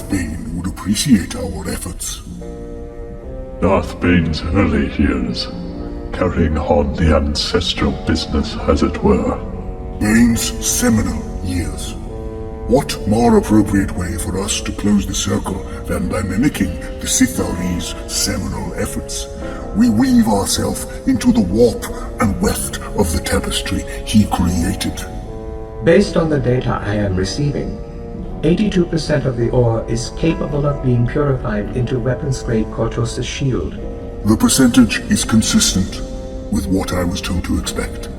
Darth Bane would appreciate our efforts. Darth Bane's early years, carrying on the ancestral business, as it were. Bane's seminal years. What more appropriate way for us to close the circle than by mimicking the Sith Lords' seminal efforts? We weave ourselves into the warp and weft of the tapestry he created. Based on the data I am receiving, 82% of the ore is capable of being purified into weapons-grade Cortosis shield. The percentage is consistent with what I was told to expect.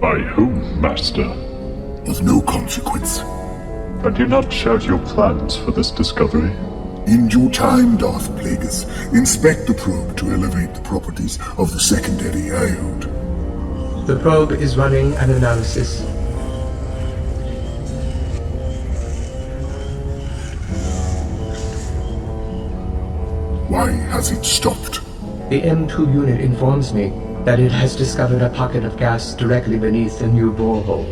By whom, Master? Of no consequence. Had you not shared your plans for this discovery? In due time, Darth Plagueis, inspect the probe to elevate the properties of the secondary iode. The probe is running an analysis. Why has it stopped? The M2 unit informs me that it has discovered a pocket of gas directly beneath the new borehole.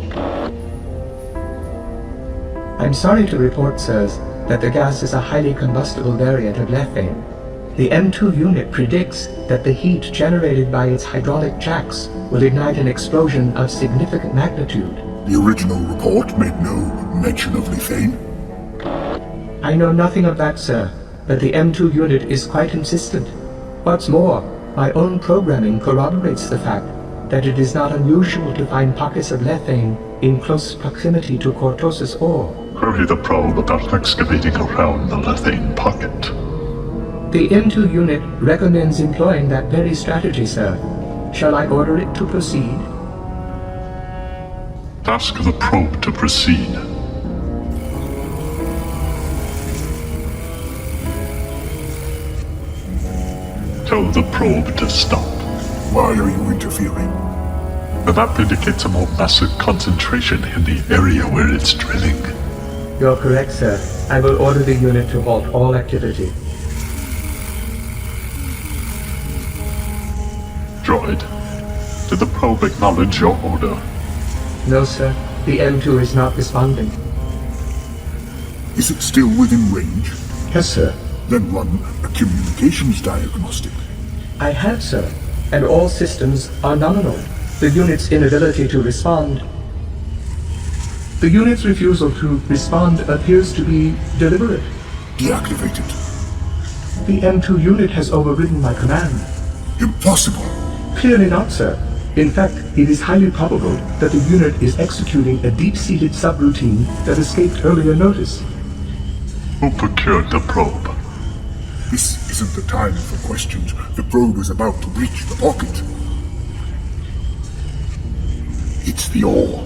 I'm sorry to report, sirs, that the gas is a highly combustible variant of lethane. The M2 unit predicts that the heat generated by its hydraulic jacks will ignite an explosion of significant magnitude. The original report made no mention of lethane. I know nothing of that, sir, but the M2 unit is quite insistent. What's more, my own programming corroborates the fact that it is not unusual to find pockets of lethane in close proximity to Cortosis ore. Query the probe about excavating around the lethane pocket. The M2 unit recommends employing that very strategy, sir. Shall I order it to proceed? Ask the probe to proceed. Tell the probe to stop. Why are you interfering? The map indicates a more massive concentration in the area where it's drilling. You're correct, sir. I will order the unit to halt all activity. Droid, did the probe acknowledge your order? No, sir. The M2 is not responding. Is it still within range? Yes, sir. Then run a communications diagnostic. I have, sir. And all systems are nominal. The unit's inability to respond. The unit's refusal to respond appears to be deliberate. Deactivated. The M2 unit has overridden my command. Impossible. Clearly not, sir. In fact, it is highly probable that the unit is executing a deep-seated subroutine that escaped earlier notice. Who procured the probe? This isn't the time for questions. The probe is about to breach the pocket. It's the ore.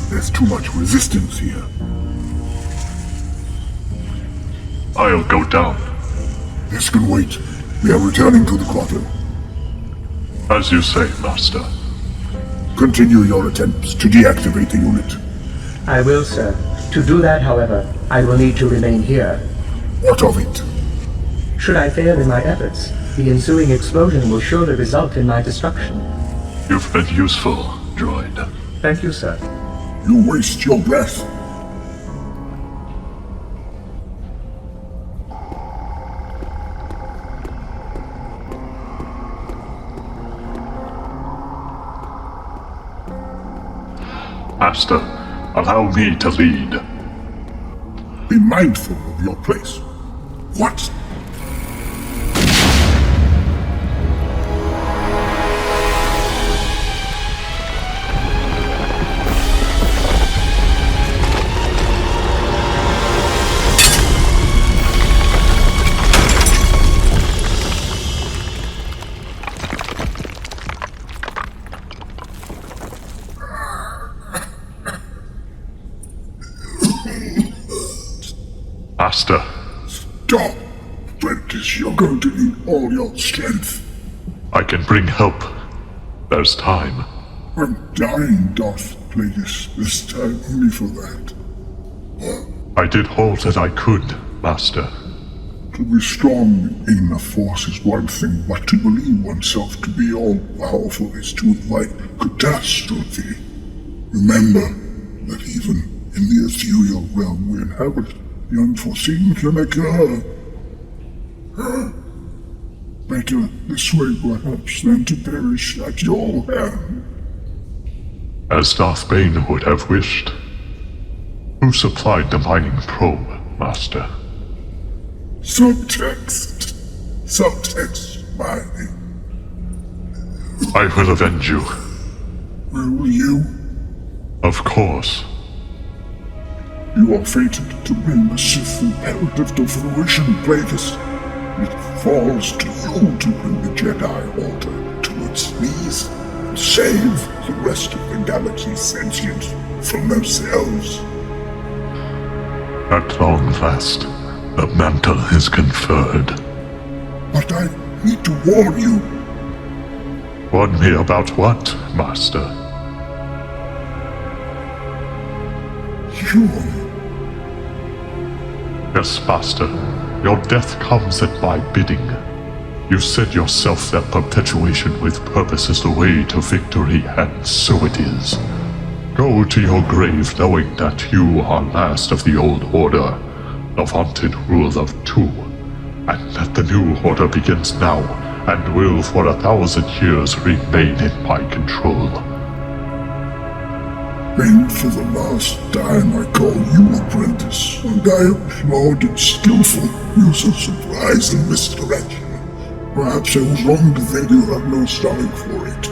There's too much resistance here. I'll go down. This can wait. We are returning to the grotto. As you say, Master. Continue your attempts to deactivate the unit. I will, sir. To do that, however, I will need to remain here. What of it? Should I fail in my efforts, the ensuing explosion will surely result in my destruction. You've been useful, droid. Thank you, sir. You waste your breath. Master, allow me to lead. Be mindful of your place. What? Master. Stop! Apprentice, you're going to need all your strength. I can bring help. There's time. I'm dying, Darth Plagueis, this time only for that. I did all that I could, Master. To be strong in the Force is one thing, but to believe oneself to be all-powerful is to invite catastrophe. Remember that even in the ethereal realm we inhabit, The unforeseen can occur. Better this way, perhaps, than to perish at your hand. As Darth Bane would have wished. Who supplied the mining probe, Master? Subtext mining. I will avenge you. Will you? Of course. You are fated to bring the Sith imperative to fruition, Plagueis. It falls to you to bring the Jedi Order to its knees and save the rest of the galaxy's sentience from themselves. At long last, the mantle is conferred. But I need to warn you. Warn me about what, Master? You. Yes, Master. Your death comes at my bidding. You said yourself that perpetuation with purpose is the way to victory, and so it is. Go to your grave knowing that you are last of the old order, the vaunted rule of two, and that the new order begins now, and will for 1,000 years remain in my control. Then for the last time I call you apprentice, and I applaud its skillful use of surprise and misdirection. Perhaps I was wrong to think you had no stomach for it.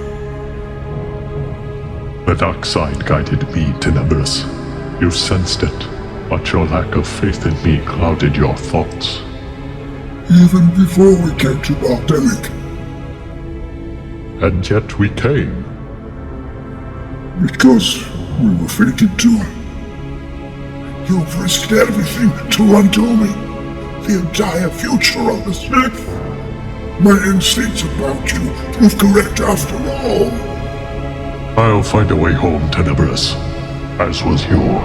The dark side guided me, Tenebrous. You sensed it, but your lack of faith in me clouded your thoughts. Even before we came to Baltemic. And yet we came. Because we were fated to. You've risked everything to undo me. The entire future of the Sith. My instincts about you prove correct after all. I'll find a way home, Tenebrous, as was you.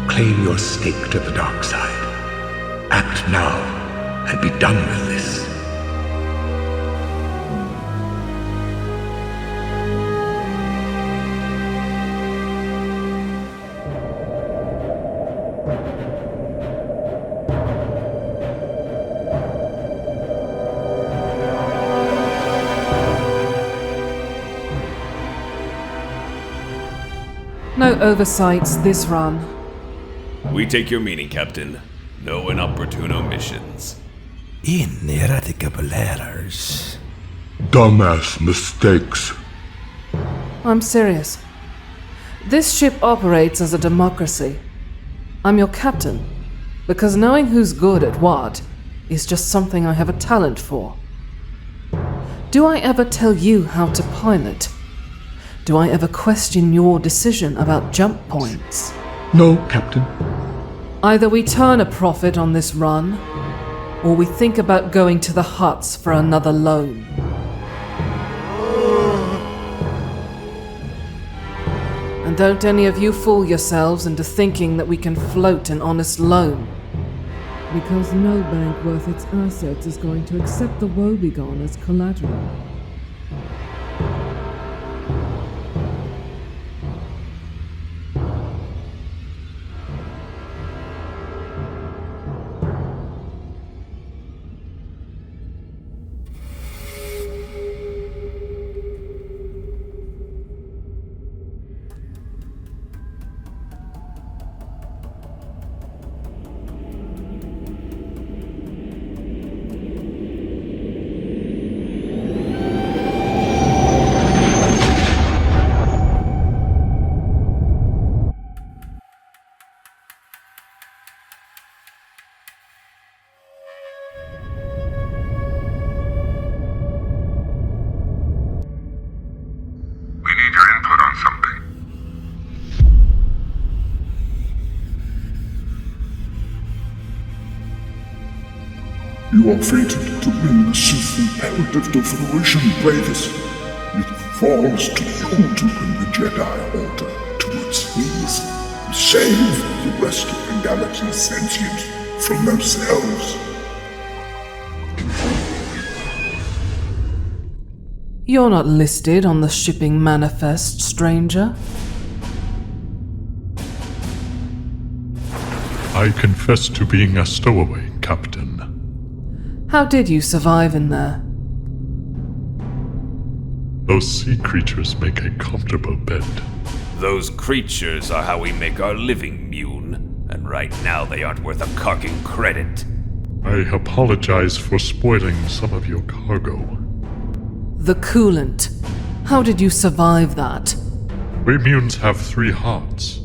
Claim your stake to the dark side. Act now, and be done with this. No oversights this run. We take your meaning, Captain. No inopportune omissions. Ineradicable errors. Dumbass mistakes. I'm serious. This ship operates as a democracy. I'm your captain, because knowing who's good at what is just something I have a talent for. Do I ever tell you how to pilot? Do I ever question your decision about jump points? No, Captain. Either we turn a profit on this run, or we think about going to the huts for another loan. And don't any of you fool yourselves into thinking that we can float an honest loan. Because no bank worth its assets is going to accept the woebegone as collateral. You are fated to bring the Sith imperative to fruition, Plagueis. It falls to you to bring the Jedi Order to its knees and save the rest of the galaxy's sentience from themselves. You're not listed on the shipping manifest, stranger. I confess to being a stowaway, Captain. How did you survive in there? Those sea creatures make a comfortable bed. Those creatures are how we make our living, Mune. And right now they aren't worth a carking credit. I apologize for spoiling some of your cargo. The coolant. How did you survive that? We Munes have 3 hearts.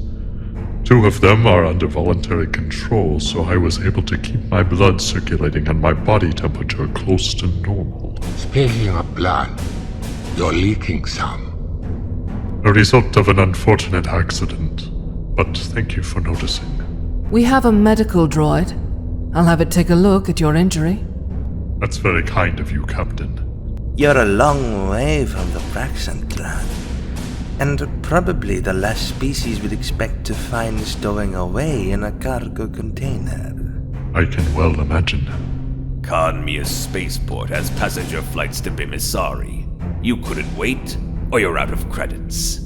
2 of them are under voluntary control, so I was able to keep my blood circulating and my body temperature close to normal. Speaking of blood, you're leaking some. A result of an unfortunate accident, but thank you for noticing. We have a medical droid. I'll have it take a look at your injury. That's very kind of you, Captain. You're a long way from the Braxton clan. And probably the last species we'd expect to find stowing away in a cargo container. I can well imagine. Kanmia's spaceport has passenger flights to Bimisari. You couldn't wait, or you're out of credits.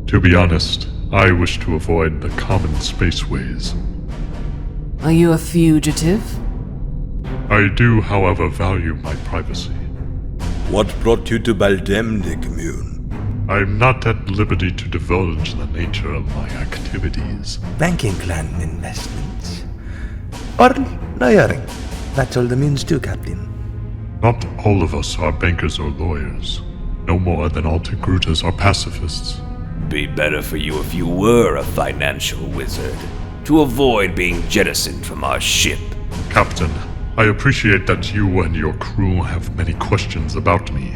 To be honest, I wish to avoid the common spaceways. Are you a fugitive? I do, however, value my privacy. What brought you to Baldemnik, Mune? I'm not at liberty to divulge the nature of my activities. Banking clan investments. Or lawyering. That's all the Munes do, Captain. Not all of us are bankers or lawyers. No more than all Tegrutas are pacifists. Be better for you if you were a financial wizard, to avoid being jettisoned from our ship. Captain, I appreciate that you and your crew have many questions about me.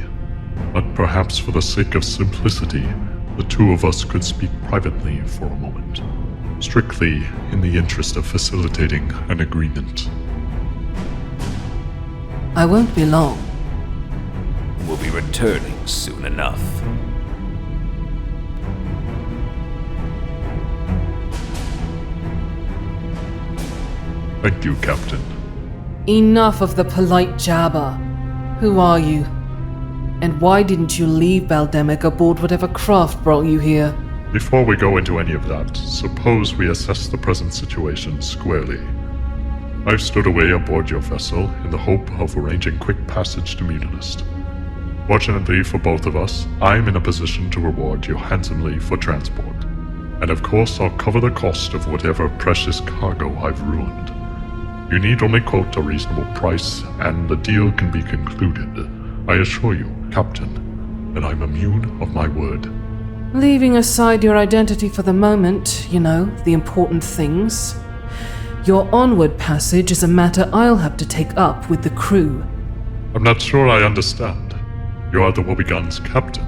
But perhaps for the sake of simplicity, the 2 of us could speak privately for a moment. Strictly in the interest of facilitating an agreement. I won't be long. We'll be returning soon enough. Thank you, Captain. Enough of the polite jabber. Who are you? And why didn't you leave Baldemic aboard whatever craft brought you here? Before we go into any of that, suppose we assess the present situation squarely. I've stood away aboard your vessel in the hope of arranging quick passage to Mutinist. Fortunately for both of us, I'm in a position to reward you handsomely for transport. And of course, I'll cover the cost of whatever precious cargo I've ruined. You need only quote a reasonable price, and the deal can be concluded. I assure you, Captain, that I'm immune of my word. Leaving aside your identity for the moment, you know, the important things. Your onward passage is a matter I'll have to take up with the crew. I'm not sure I understand. You are the Wobegon's captain,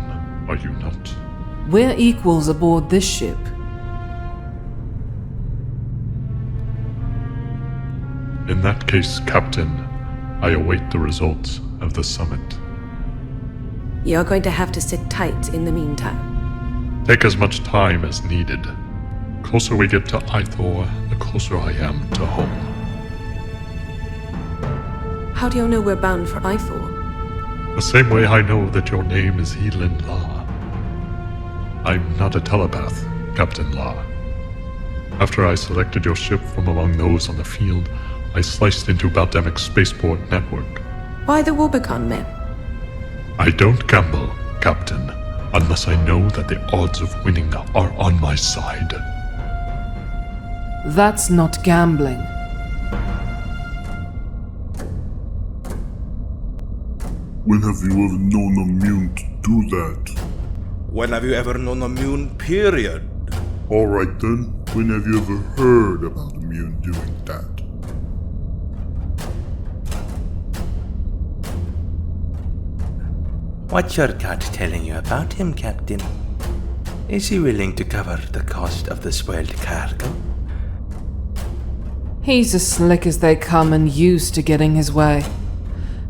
are you not? We're equals aboard this ship. In that case, Captain, I await the results of the summit. You're going to have to sit tight in the meantime. Take as much time as needed. Closer we get to Ithor, the closer I am to home. How do you know we're bound for Ithor? The same way I know that your name is Heelin La. I'm not a telepath, Captain La. After I selected your ship from among those on the field, I sliced into Baldemic's spaceport network. Why the Wobegone men? I don't gamble, Captain, unless I know that the odds of winning are on my side. That's not gambling. When have you ever known a Mune to do that? When have you ever known a Mune, period? Alright then, when have you ever heard about a Mune doing that? What's your gut telling you about him, Captain? Is he willing to cover the cost of the spoiled cargo? He's as slick as they come and used to getting his way.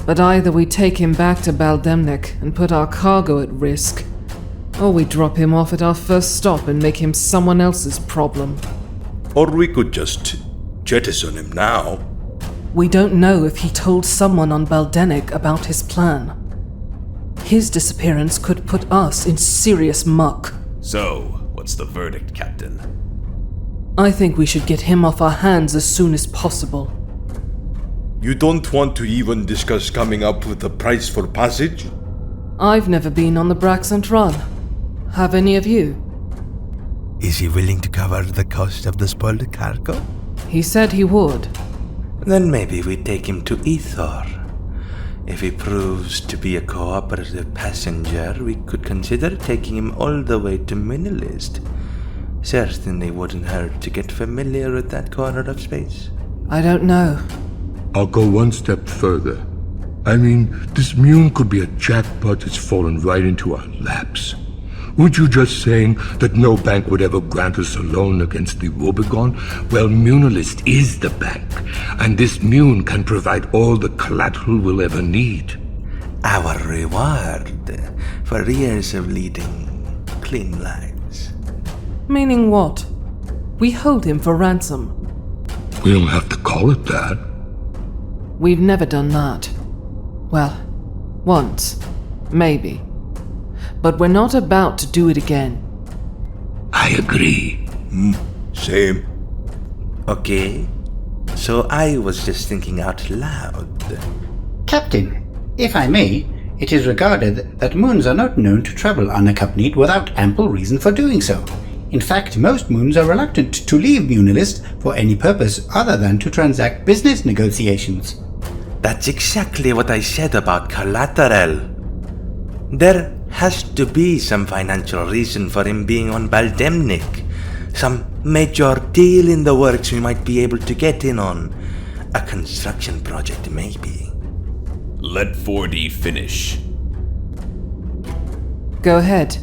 But either we take him back to Baldemnic and put our cargo at risk, or we drop him off at our first stop and make him someone else's problem. Or we could just jettison him now. We don't know if he told someone on Baldenic about his plan. His disappearance could put us in serious muck. So, what's the verdict, Captain? I think we should get him off our hands as soon as possible. You don't want to even discuss coming up with a price for passage? I've never been on the Braxant Run. Have any of you? Is he willing to cover the cost of the spoiled cargo? He said he would. Then maybe we take him to Ithor. If he proves to be a cooperative passenger, we could consider taking him all the way to Minialist. Certainly wouldn't hurt to get familiar with that corner of space. I don't know. I'll go one step further. I mean, this Mune could be a jackpot that's fallen right into our laps. Weren't you just saying that no bank would ever grant us a loan against the Wobegone? Well, Munalist is the bank, and this Mune can provide all the collateral we'll ever need. Our reward for years of leading clean lives. Meaning what? We hold him for ransom. We don't have to call it that. We've never done that. Well, once. Maybe. But we're not about to do it again. I agree. Same. Okay. So I was just thinking out loud. Captain, if I may, it is regarded that moons are not known to travel unaccompanied without ample reason for doing so. In fact, most moons are reluctant to leave Munalist for any purpose other than to transact business negotiations. That's exactly what I said about collateral. There has to be some financial reason for him being on Baldemnic. Some major deal in the works we might be able to get in on. A construction project, maybe. Let 4D finish. Go ahead.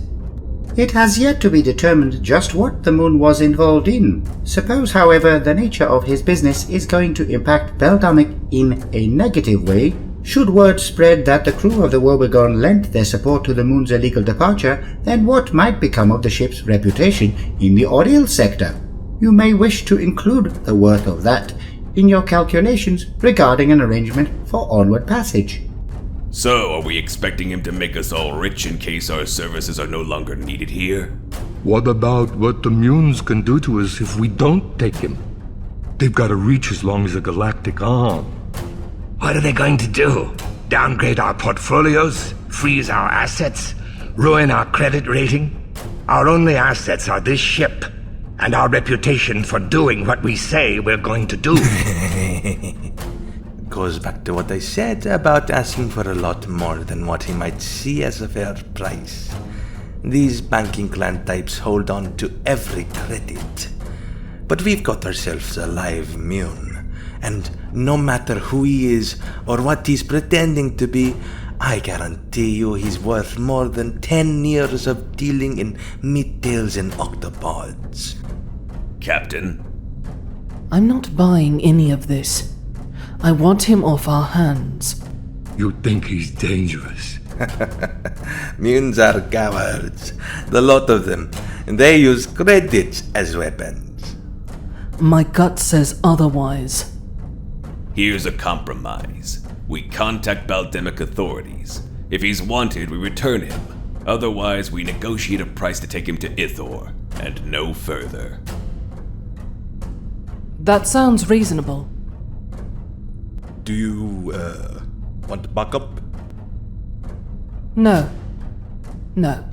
It has yet to be determined just what the moon was involved in. Suppose, however, the nature of his business is going to impact Baldemic in a negative way. Should word spread that the crew of the Wobegone lent their support to the moon's illegal departure, then what might become of the ship's reputation in the oil sector? You may wish to include the worth of that in your calculations regarding an arrangement for onward passage. So, are we expecting him to make us all rich in case our services are no longer needed here? What about what the Munes can do to us if we don't take him? They've got a reach as long as a galactic arm. What are they going to do? Downgrade our portfolios? Freeze our assets? Ruin our credit rating? Our only assets are this ship, and our reputation for doing what we say we're going to do. Goes back to what I said about asking for a lot more than what he might see as a fair price. These banking clan types hold on to every credit. But we've got ourselves a live Mune, and no matter who he is or what he's pretending to be, I guarantee you he's worth more than 10 years of dealing in meat tails and octopods. Captain? I'm not buying any of this. I want him off our hands. You think he's dangerous? Munes are cowards. The lot of them. They use credits as weapons. My gut says otherwise. Here's a compromise. We contact Baldemic authorities. If he's wanted, we return him. Otherwise, we negotiate a price to take him to Ithor, and no further. That sounds reasonable. Do you, want backup? No. No.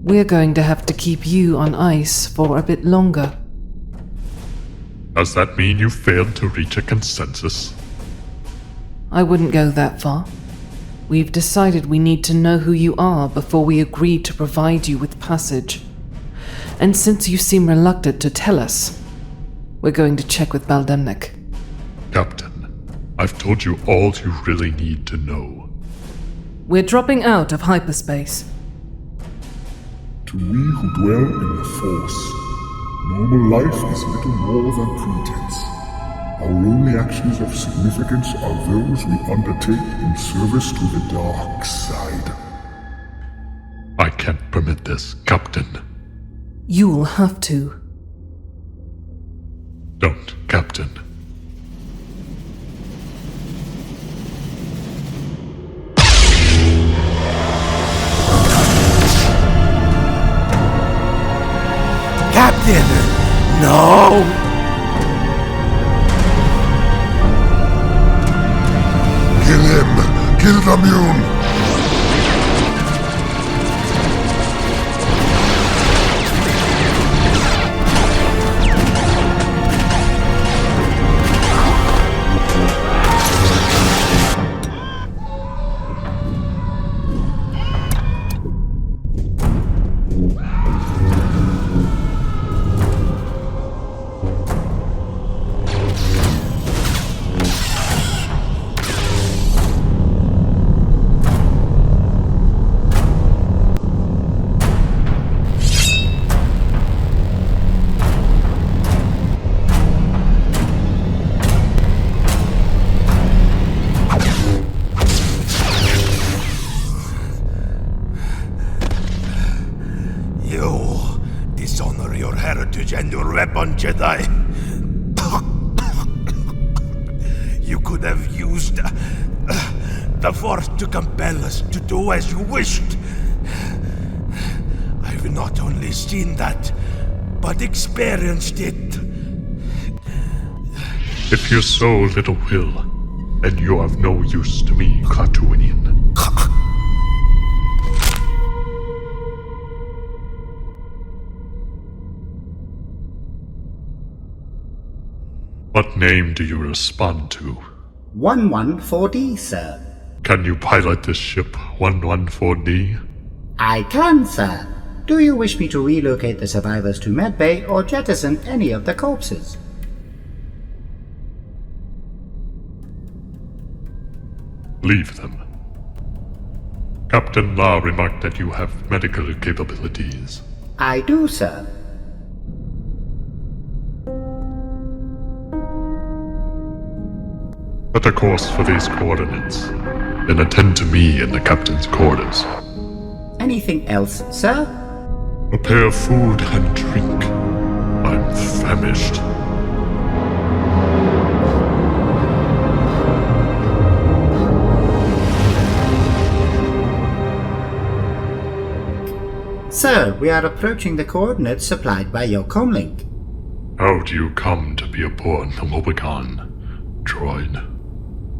We're going to have to keep you on ice for a bit longer. Does that mean you failed to reach a consensus? I wouldn't go that far. We've decided we need to know who you are before we agree to provide you with passage. And since you seem reluctant to tell us, we're going to check with Baldemnik. Captain, I've told you all you really need to know. We're dropping out of hyperspace. To we who dwell in the Force, normal life is little more than pretense. Our only actions of significance are those we undertake in service to the dark side. I can't permit this, Captain. You'll have to. Don't, Captain. Captain! No! Kill him! Kill the Mune! And your weapon, Jedi. You could have used the Force to compel us to do as you wished. I've not only seen that, but experienced it. If you're so little will, then you're of no use to me, Klatooinian. What name do you respond to? 114D, sir. Can you pilot this ship 114D? I can, sir. Do you wish me to relocate the survivors to Medbay or jettison any of the corpses? Leave them. Captain La remarked that you have medical capabilities. I do, sir. Set a course for these coordinates, then attend to me in the captain's quarters. Anything else, sir? Prepare food and drink. I'm famished. Sir, we are approaching the coordinates supplied by your comlink. How do you come to be aboard the Mobican, droid?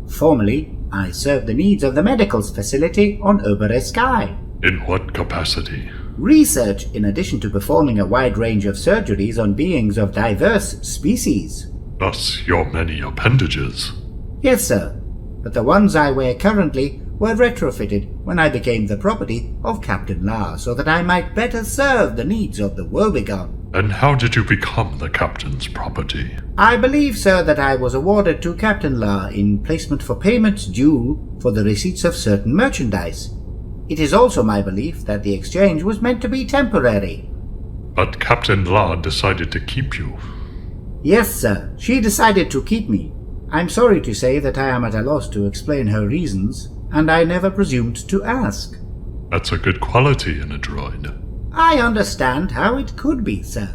Formerly, I served the needs of the medical facility on Obere Sky. In what capacity? Research, in addition to performing a wide range of surgeries on beings of diverse species. Thus your many appendages. Yes, sir, but the ones I wear currently were retrofitted when I became the property of Captain La so that I might better serve the needs of the Woebegone. And how did you become the captain's property? I believe, sir, that I was awarded to Captain La in placement for payments due for the receipts of certain merchandise. It is also my belief that the exchange was meant to be temporary. But Captain La decided to keep you. Yes, sir. She decided to keep me. I'm sorry to say that I am at a loss to explain her reasons, and I never presumed to ask. That's a good quality in a droid. I understand how it could be, sir.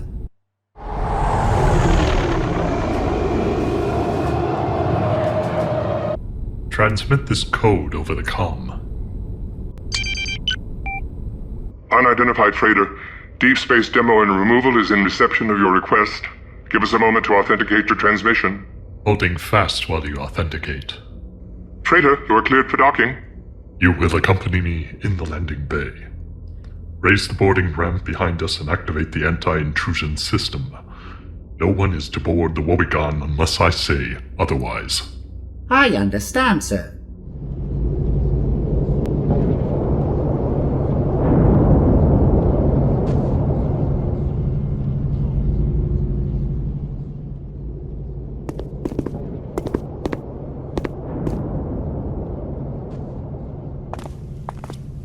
Transmit this code over the comm. Unidentified trader, deep space demo and removal is in reception of your request. Give us a moment to authenticate your transmission. Holding fast while you authenticate. Trader, you are cleared for docking. You will accompany me in the landing bay. Raise the boarding ramp behind us and activate the anti-intrusion system. No one is to board the Wobigon unless I say otherwise. I understand, sir.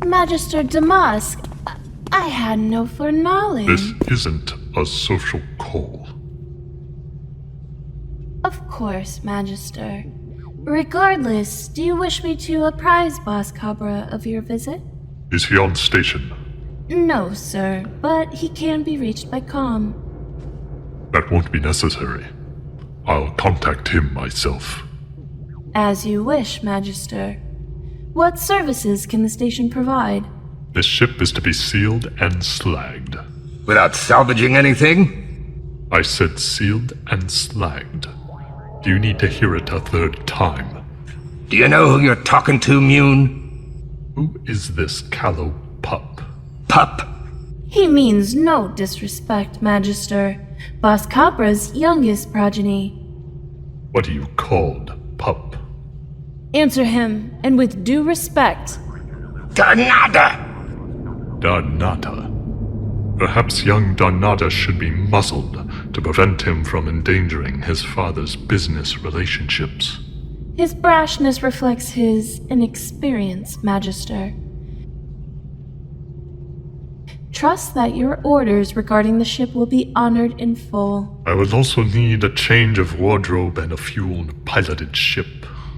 Magister Damask, I had no foreknowledge. This isn't a social call. Of course, Magister. Regardless, do you wish me to apprise Boss Cabra of your visit? Is he on station? No, sir, but he can be reached by comm. That won't be necessary. I'll contact him myself. As you wish, Magister. What services can the station provide? This ship is to be sealed and slagged. Without salvaging anything? I said sealed and slagged. Do you need to hear it a third time? Do you know who you're talking to, Mune? Who is this callow pup? Pup? He means no disrespect, Magister. Boss Cabra's youngest progeny. What are you called, pup? Answer him, and with due respect. Donata! Donata. Perhaps young Donata should be muzzled to prevent him from endangering his father's business relationships. His brashness reflects his inexperience, Magister. Trust that your orders regarding the ship will be honored in full. I will also need a change of wardrobe and a fueled, piloted ship.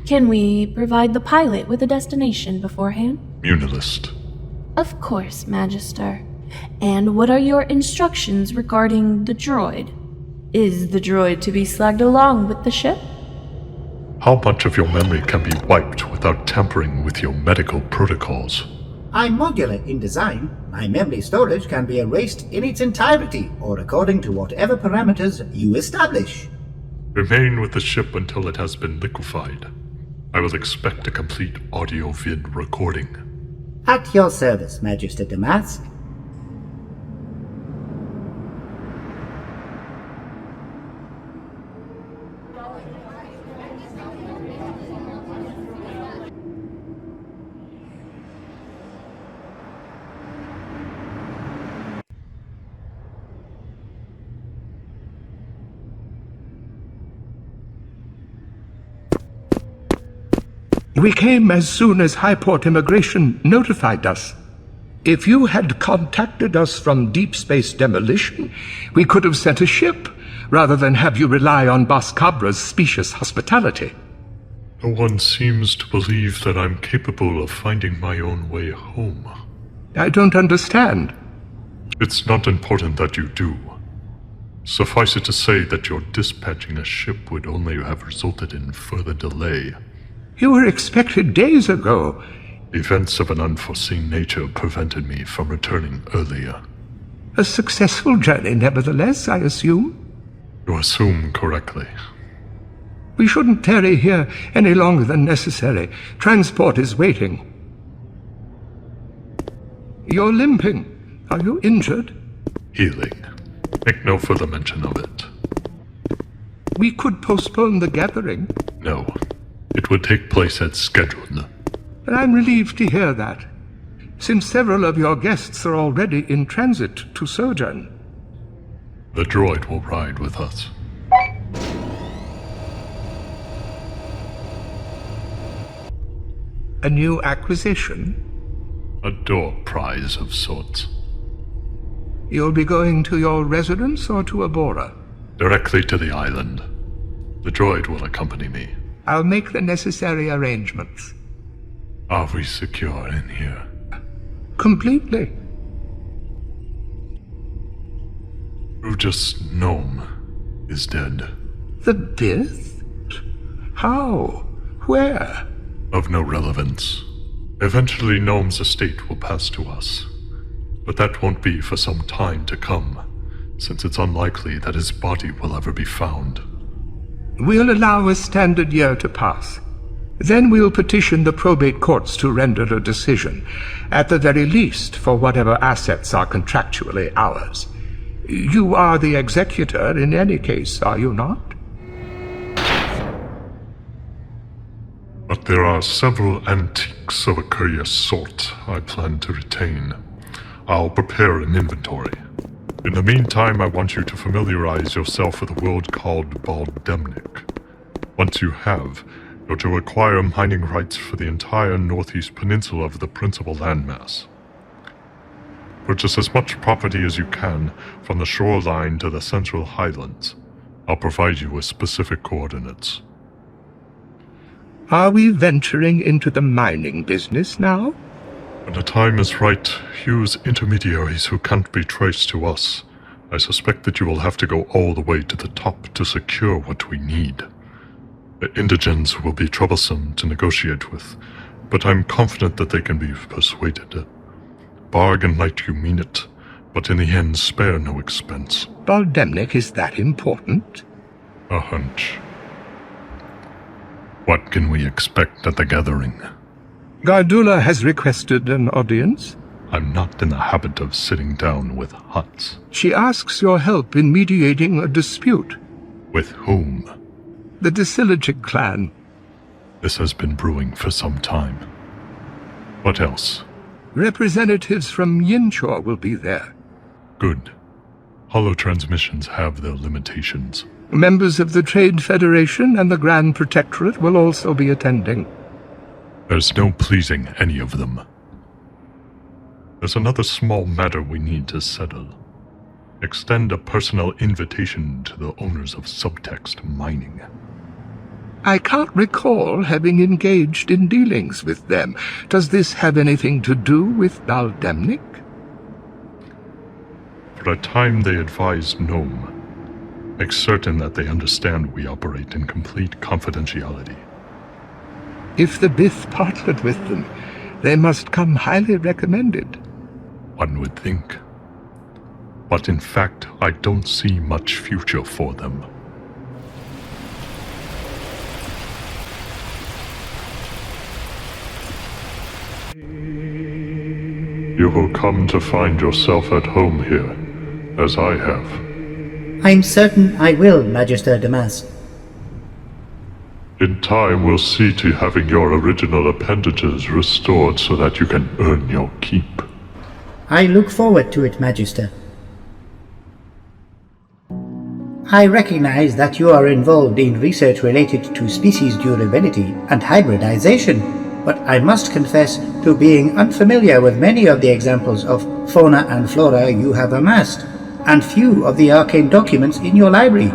Can we provide the pilot with a destination beforehand? Munilist. Of course, Magister. And what are your instructions regarding the droid? Is the droid to be slagged along with the ship? How much of your memory can be wiped without tampering with your medical protocols? I'm modular in design. My memory storage can be erased in its entirety, or according to whatever parameters you establish. Remain with the ship until it has been liquefied. I will expect a complete audio-vid recording. At your service, Magister Damask. We came as soon as Highport Immigration notified us. If you had contacted us from Deep Space Demolition, we could have sent a ship, rather than have you rely on Boss Cabra's specious hospitality. No one seems to believe that I'm capable of finding my own way home. I don't understand. It's not important that you do. Suffice it to say that your dispatching a ship would only have resulted in further delay. You were expected days ago. Events of an unforeseen nature prevented me from returning earlier. A successful journey, nevertheless, I assume? You assume correctly. We shouldn't tarry here any longer than necessary. Transport is waiting. You're limping. Are you injured? Healing. Make no further mention of it. We could postpone the gathering. No. It would take place as scheduled. I'm relieved to hear that, since several of your guests are already in transit to Sojourn. The droid will ride with us. A new acquisition? A door prize of sorts. You'll be going to your residence or to Abora? Directly to the island. The droid will accompany me. I'll make the necessary arrangements. Are we secure in here? Completely. Rugus Gnome is dead. The Bith? How? Where? Of no relevance. Eventually Gnome's estate will pass to us. But that won't be for some time to come, since it's unlikely that his body will ever be found. We'll allow a standard year to pass. Then we'll petition the probate courts to render a decision, at the very least for whatever assets are contractually ours. You are the executor in any case, are you not? But there are several antiques of a curious sort I plan to retain. I'll prepare an inventory. In the meantime, I want you to familiarize yourself with a world called Baldemnik. Once you have, you're to acquire mining rights for the entire northeast peninsula of the principal landmass. Purchase as much property as you can from the shoreline to the central highlands. I'll provide you with specific coordinates. Are we venturing into the mining business now? When the time is right, use intermediaries who can't be traced to us. I suspect that you will have to go all the way to the top to secure what we need. The indigents will be troublesome to negotiate with, but I'm confident that they can be persuaded. Bargain like you mean it, but in the end spare no expense. Baldemnik is that important? A hunch. What can we expect at the gathering? Gardula has requested an audience. I'm not in the habit of sitting down with huts. She asks your help in mediating a dispute. With whom? The Disilogic clan. This has been brewing for some time. What else? Representatives from Yinchor will be there. Good. Holotransmissions have their limitations. Members of the Trade Federation and the Grand Protectorate will also be attending. There's no pleasing any of them. There's another small matter we need to settle. Extend a personal invitation to the owners of Subtext Mining. I can't recall having engaged in dealings with them. Does this have anything to do with Baldemnik? For a time they advised Gnome. Make certain that they understand we operate in complete confidentiality. If the Bith partnered with them, they must come highly recommended. One would think. But in fact, I don't see much future for them. You will come to find yourself at home here, as I have. I'm certain I will, Magister Damas. In time, we'll see to having your original appendages restored so that you can earn your keep. I look forward to it, Magister. I recognize that you are involved in research related to species durability and hybridization, but I must confess to being unfamiliar with many of the examples of fauna and flora you have amassed, and few of the arcane documents in your library.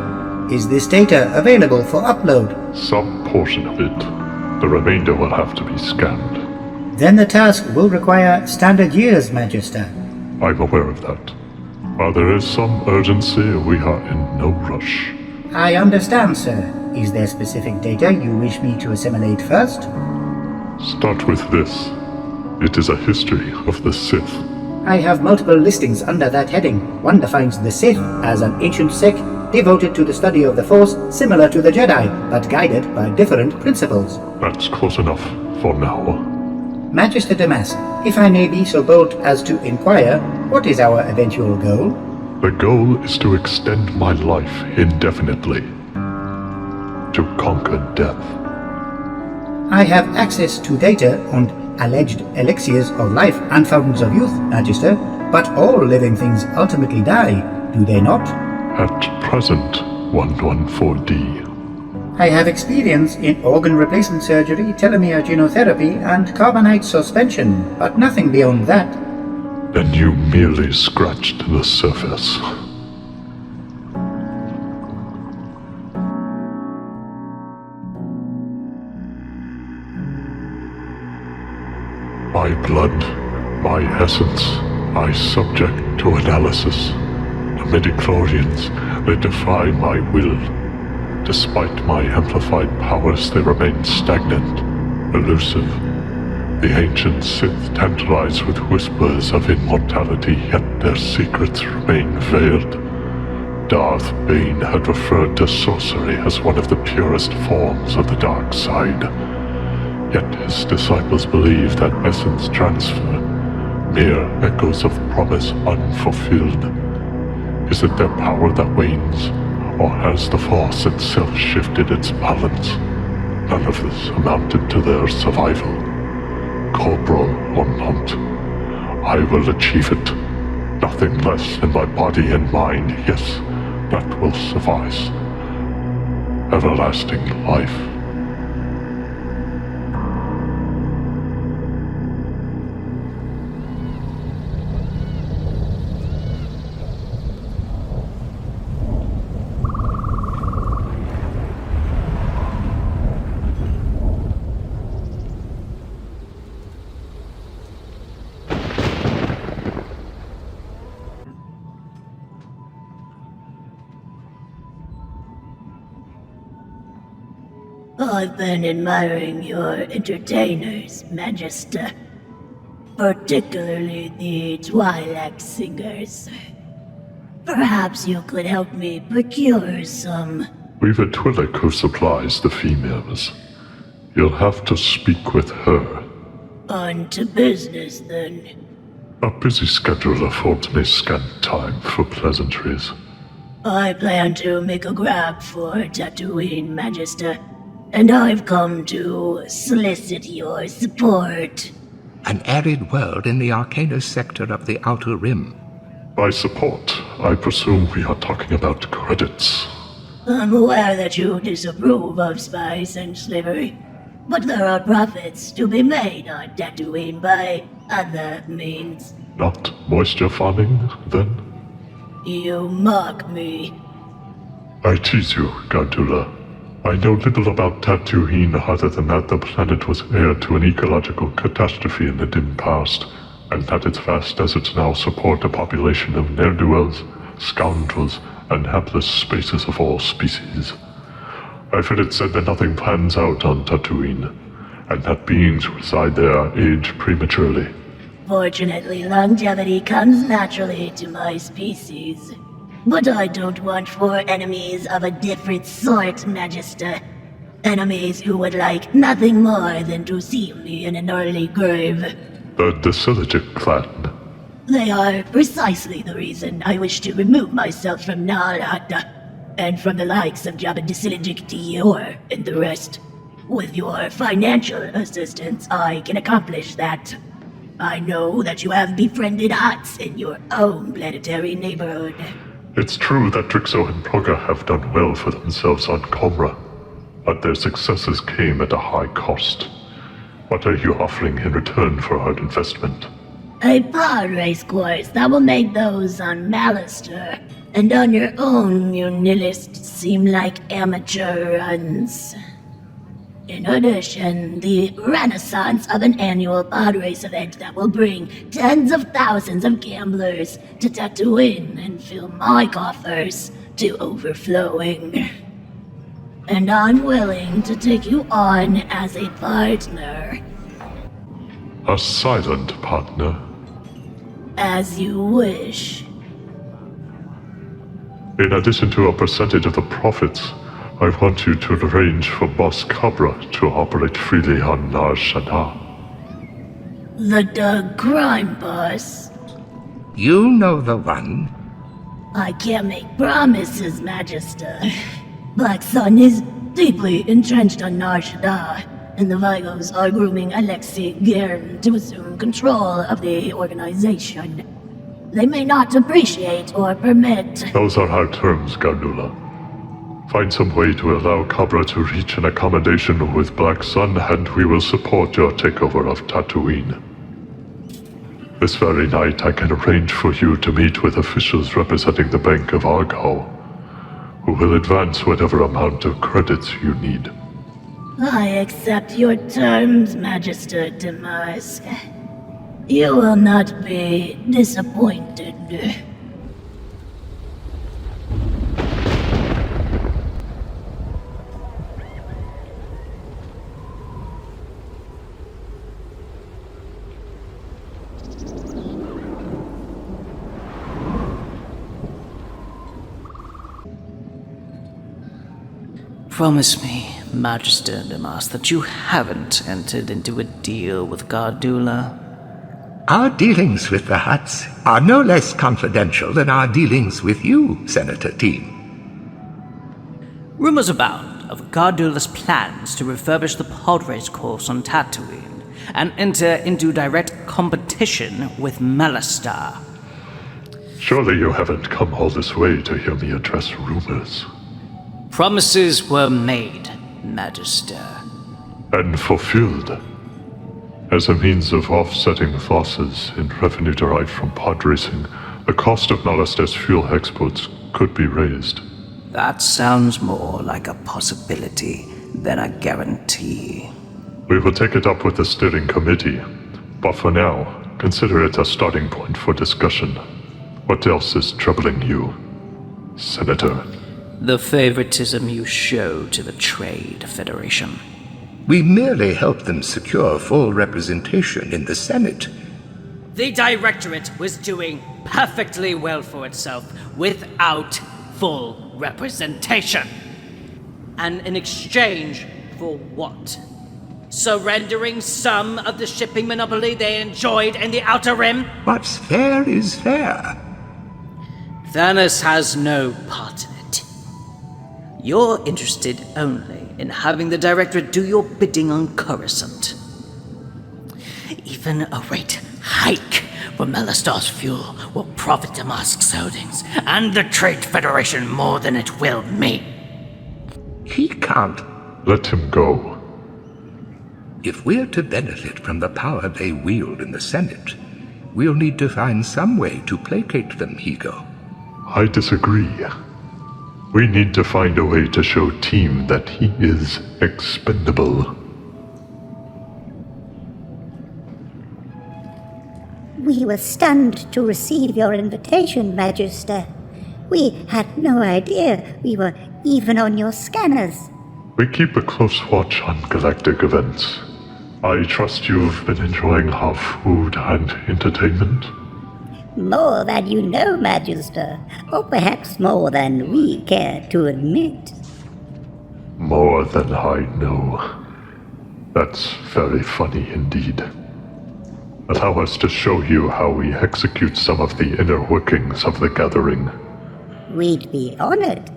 Is this data available for upload? Some portion of it. The remainder will have to be scanned. Then the task will require standard years, Magister. I'm aware of that. While there is some urgency, we are in no rush. I understand, sir. Is there specific data you wish me to assimilate first? Start with this. It is a history of the Sith. I have multiple listings under that heading. One defines the Sith as an ancient sect devoted to the study of the Force, similar to the Jedi, but guided by different principles. That's close enough for now. Magister Damas, if I may be so bold as to inquire, what is our eventual goal? The goal is to extend my life indefinitely. To conquer death. I have access to data on alleged elixirs of life and fountains of youth, Magister, but all living things ultimately die, do they not? At present, 114D. I have experience in organ replacement surgery, telomere genotherapy, and carbonite suspension, but nothing beyond that. Then you merely scratched the surface. My blood, my essence, I subject to analysis. The midichlorians, they defy my will. Despite my amplified powers, they remain stagnant, elusive. The ancient Sith tantalize with whispers of immortality, yet their secrets remain veiled. Darth Bane had referred to sorcery as one of the purest forms of the dark side. Yet his disciples believe that essence transfer, mere echoes of promise unfulfilled. Is it their power that wanes, or has the Force itself shifted its balance? None of this amounted to their survival. Corporal or not, I will achieve it. Nothing less than my body and mind, yes, that will suffice. Everlasting life. I've been admiring your entertainers, Magister. Particularly the Twi'lek singers. Perhaps you could help me procure some. We've a Twi'lek who supplies the females. You'll have to speak with her. On to business, then. A busy schedule affords me scant time for pleasantries. I plan to make a grab for Tatooine, Magister. And I've come to solicit your support. An arid world in the Arcanus sector of the Outer Rim. By support, I presume we are talking about credits. I'm aware that you disapprove of spice and slavery, but there are profits to be made on Tatooine by other means. Not moisture farming, then? You mock me. I tease you, Gardula. I know little about Tatooine other than that the planet was heir to an ecological catastrophe in the dim past, and that its vast deserts now support a population of ne'er-do-wells, scoundrels, and hapless spaces of all species. I've heard it said that nothing plans out on Tatooine, and that beings reside there age prematurely. Fortunately, longevity comes naturally to my species. But I don't want four enemies of a different sort, Magister. Enemies who would like nothing more than to see me in an early grave. The Disilogic clan. They are precisely the reason I wish to remove myself from Nal Hutta, and from the likes of Jabba Disilogic Dior and the rest. With your financial assistance, I can accomplish that. I know that you have befriended Hutts in your own planetary neighborhood. It's true that Drixo and Proga have done well for themselves on Comra, but their successes came at a high cost. What are you offering in return for our investment? A pod race course that will make those on Mallister and on your own Munilist seem like amateur runs. In addition, the renaissance of an annual pod race event that will bring tens of thousands of gamblers to Tatooine and fill my coffers to overflowing. And I'm willing to take you on as a partner. A silent partner? As you wish. In addition to a percentage of the profits, I want you to arrange for Boss Cabra to operate freely on Nar Shaddaa. The Doug Crime Boss. You know the one. I can't make promises, Magister. Black Sun is deeply entrenched on Nar Shaddaa, and the Vigos are grooming Alexei Gern to assume control of the organization. They may not appreciate or permit. Those are our terms, Gardula. Find some way to allow Cabra to reach an accommodation with Black Sun, and we will support your takeover of Tatooine. This very night, I can arrange for you to meet with officials representing the Bank of Argyle, who will advance whatever amount of credits you need. I accept your terms, Magister Tenebrous. You will not be disappointed. Promise me, Magister Tenebrous, that you haven't entered into a deal with Gardula. Our dealings with the Hutts are no less confidential than our dealings with you, Senator Team. Rumors abound of Gardula's plans to refurbish the pod race course on Tatooine and enter into direct competition with Malastare. Surely you haven't come all this way to hear me address rumors. Promises were made, Magister. And fulfilled. As a means of offsetting losses in revenue derived from pod racing, the cost of Malastare's fuel exports could be raised. That sounds more like a possibility than a guarantee. We will take it up with the steering committee, but for now, consider it a starting point for discussion. What else is troubling you, Senator? The favoritism you show to the Trade Federation. We merely help them secure full representation in the Senate. The Directorate was doing perfectly well for itself without full representation. And in exchange for what? Surrendering some of the shipping monopoly they enjoyed in the Outer Rim? What's fair is fair. Thanos has no part in it. You're interested only in having the Directorate do your bidding on Coruscant. Even a rate hike for Malastare's fuel will profit Damask's holdings and the Trade Federation more than it will me. He can't. Let him go. If we're to benefit from the power they wield in the Senate, we'll need to find some way to placate them, Higo. I disagree. We need to find a way to show Team that he is expendable. We were stunned to receive your invitation, Magister. We had no idea we were even on your scanners. We keep a close watch on galactic events. I trust you've been enjoying our food and entertainment? More than you know, Magister, or perhaps more than we care to admit. More than I know. That's very funny indeed. Allow us to show you how we execute some of the inner workings of the Gathering. We'd be honored.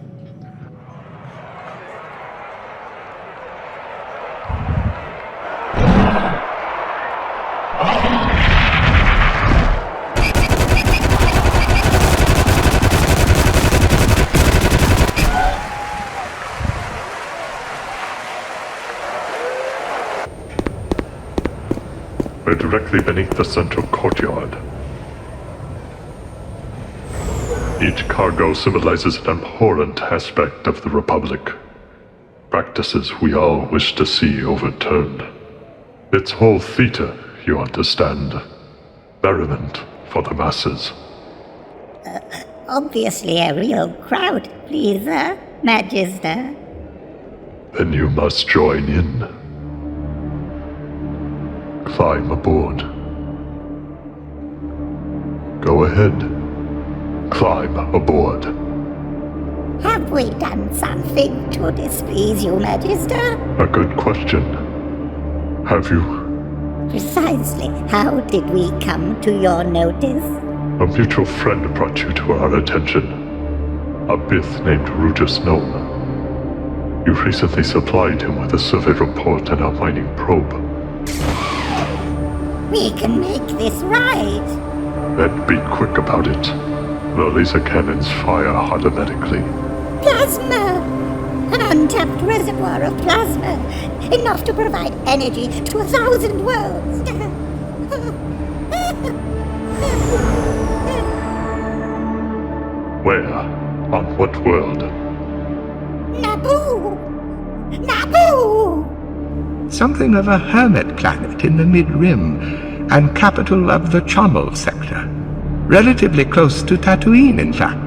We're directly beneath the central courtyard. Each cargo symbolizes an abhorrent aspect of the Republic. Practices we all wish to see overturned. It's whole theater, you understand. Merriment for the masses. Obviously a real crowd pleaser, Magister. Then you must join in. Climb aboard. Go ahead. Climb aboard. Have we done something to displease you, Magister? A good question. Have you? Precisely. How did we come to your notice? A mutual friend brought you to our attention. A Bith named Ruof Gnome. You recently supplied him with a survey report and a mining probe. We can make this right. Then be quick about it. The laser cannons fire automatically. Plasma! An untapped reservoir of plasma, enough to provide energy to 1,000 worlds. Where? On what world? Naboo! Naboo! Something of a hermit planet in the mid-rim, and capital of the Chommel sector. Relatively close to Tatooine, in fact.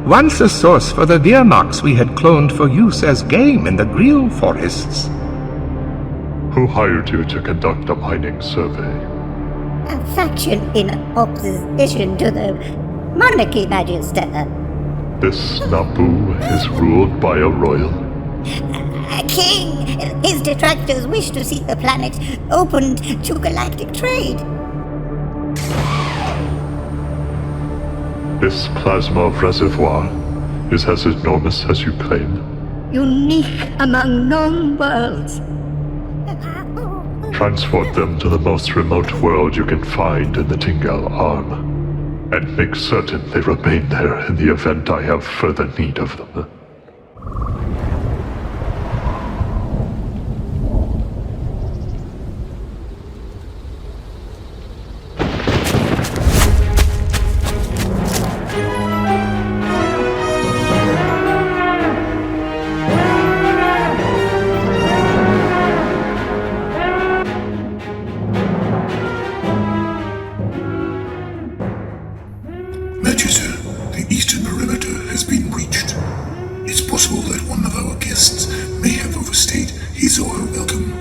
Once a source for the Wehrmachts we had cloned for use as game in the Grille forests. Who hired you to conduct a mining survey? A faction in opposition to the monarchy, Magister. This Naboo is ruled by a royal? A king! His detractors wish to see the planet opened to galactic trade. This plasma reservoir is as enormous as you claim? Unique among known worlds. Transport them to the most remote world you can find in the Tingal Arm, and make certain they remain there in the event I have further need of them. Magister, the eastern perimeter has been breached. It's possible that one of our guests may have overstayed his or her welcome.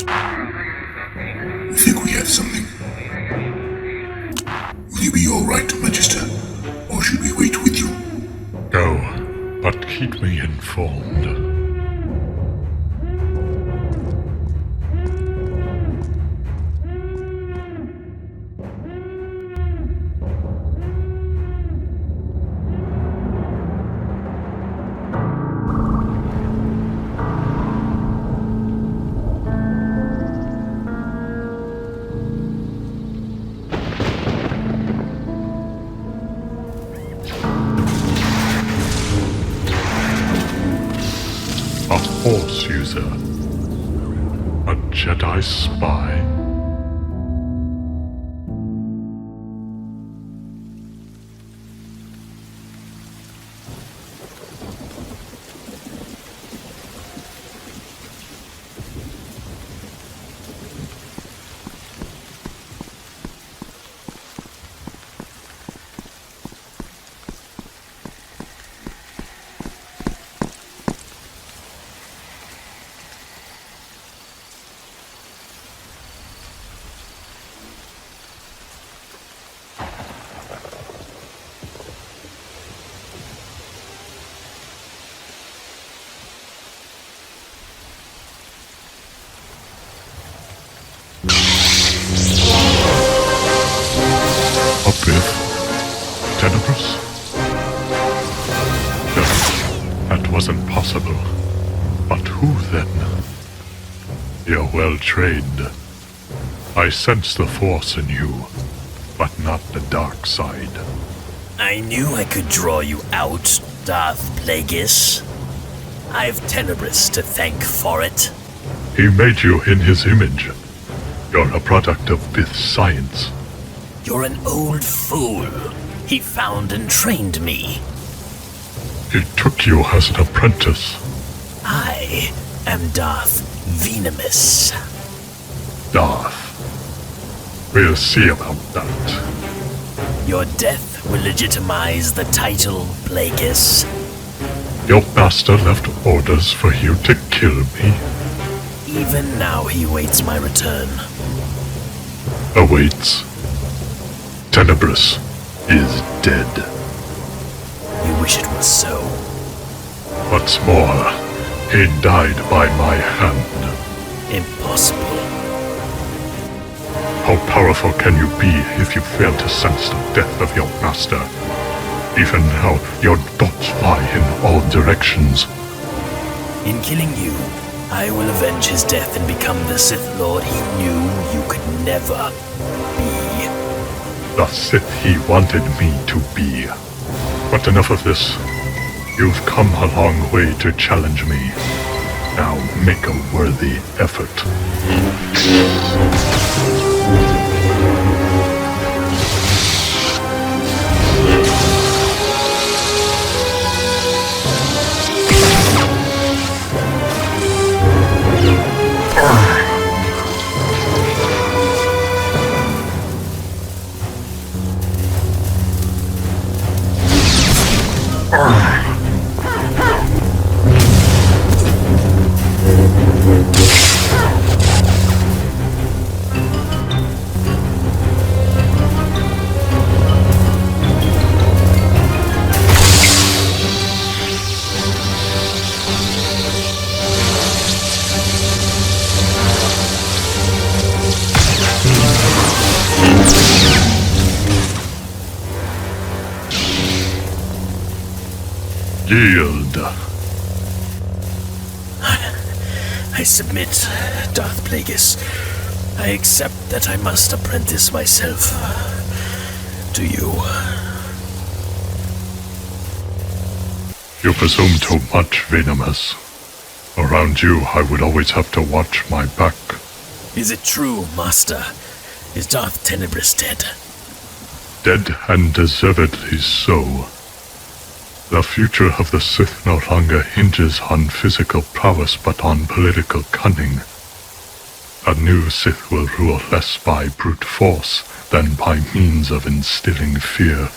I think we have something. Will you be alright, Magister? Or should we wait with you? Go, but keep me informed. A Force user. A Jedi spy. Tenebrous? No, that wasn't possible. But who then? You're well trained. I sense the Force in you, but not the dark side. I knew I could draw you out, Darth Plagueis. I've Tenebrous to thank for it. He made you in his image. You're a product of Bith science. You're an old fool. He found and trained me. He took you as an apprentice. I am Darth Venomous. Darth. We'll see about that. Your death will legitimize the title, Plagueis. Your master left orders for you to kill me. Even now he waits my return. Awaits. Tenebrous is dead. You wish it was so. What's more, he died by my hand. Impossible. How powerful can you be if you fail to sense the death of your master? Even now, your thoughts fly in all directions. In killing you, I will avenge his death and become the Sith Lord he knew you could never be. The Sith he wanted me to be. But enough of this. You've come a long way to challenge me. Now make a worthy effort. Yield. I submit, Darth Plagueis. I accept that I must apprentice myself to you. You presume too much, Venomous. Around you, I would always have to watch my back. Is it true, Master? Is Darth Tenebrous dead? Dead and deservedly so. The future of the Sith no longer hinges on physical prowess but on political cunning. A new Sith will rule less by brute force than by means of instilling fear.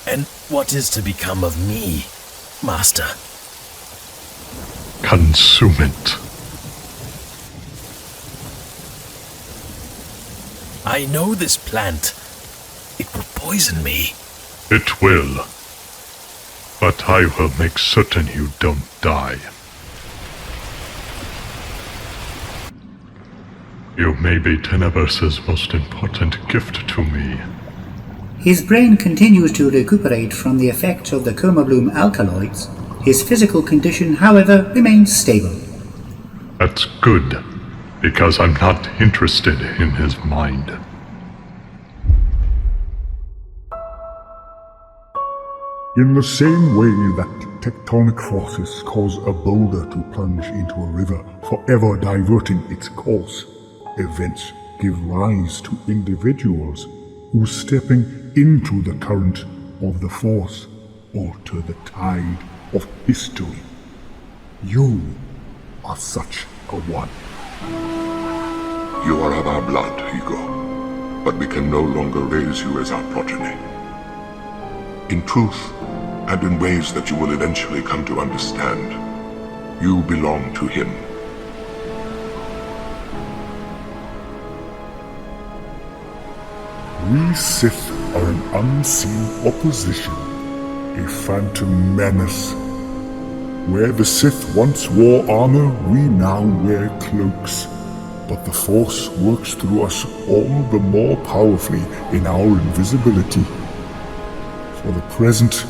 And what is to become of me, Master? Consume it. I know this plant. It will poison me. It will. But I will make certain you don't die. You may be Tenebrous's most important gift to me. His brain continues to recuperate from the effects of the Coma Bloom alkaloids. His physical condition, however, remains stable. That's good, because I'm not interested in his mind. In the same way that tectonic forces cause a boulder to plunge into a river, forever diverting its course, events give rise to individuals who, stepping into the current of the Force, alter the tide of history. You are such a one. You are of our blood, Ego, but we can no longer raise you as our progeny. In truth, and in ways that you will eventually come to understand, you belong to him. We Sith are an unseen opposition, a phantom menace. Where the Sith once wore armor, we now wear cloaks. But the Force works through us all the more powerfully in our invisibility. For the present,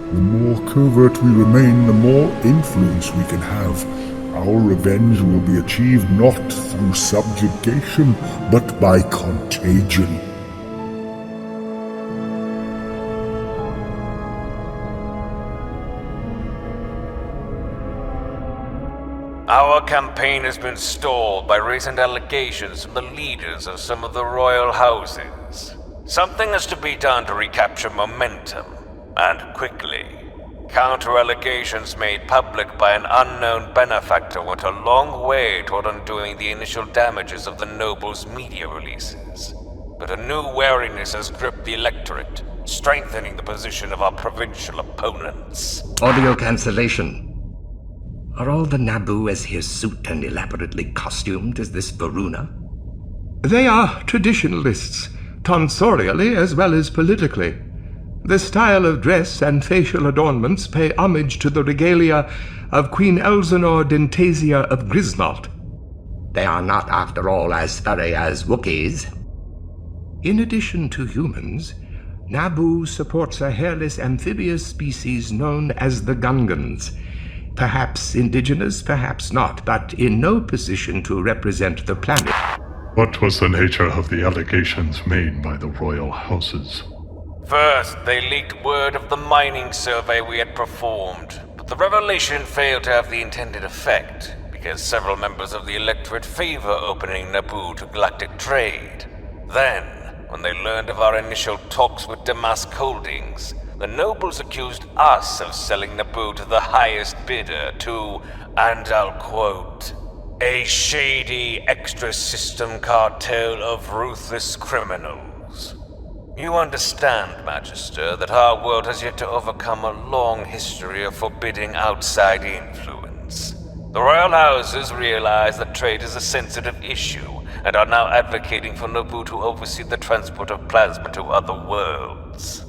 the more covert we remain, the more influence we can have. Our revenge will be achieved not through subjugation, but by contagion. Our campaign has been stalled by recent allegations from the leaders of some of the royal houses. Something has to be done to recapture momentum, and quickly. Counter-allegations made public by an unknown benefactor went a long way toward undoing the initial damages of the nobles' media releases. But a new wariness has gripped the electorate, strengthening the position of our provincial opponents. Audio cancellation. Are all the Naboo as hirsute and elaborately costumed as this Varuna? They are traditionalists, tonsorially as well as politically. The style of dress and facial adornments pay homage to the regalia of Queen Elsinore Dentasia of Grisnot. They are not, after all, as furry as Wookiees. In addition to humans, Naboo supports a hairless amphibious species known as the Gungans. Perhaps indigenous, perhaps not, but in no position to represent the planet. What was the nature of the allegations made by the royal houses? First, they leaked word of the mining survey we had performed, but the revelation failed to have the intended effect, because several members of the electorate favor opening Naboo to galactic trade. Then, when they learned of our initial talks with Damask Holdings, the nobles accused us of selling Naboo to the highest bidder to, and I'll quote, a shady extra-system cartel of ruthless criminals. You understand, Magister, that our world has yet to overcome a long history of forbidding outside influence. The royal houses realize that trade is a sensitive issue, and are now advocating for Naboo to oversee the transport of plasma to other worlds.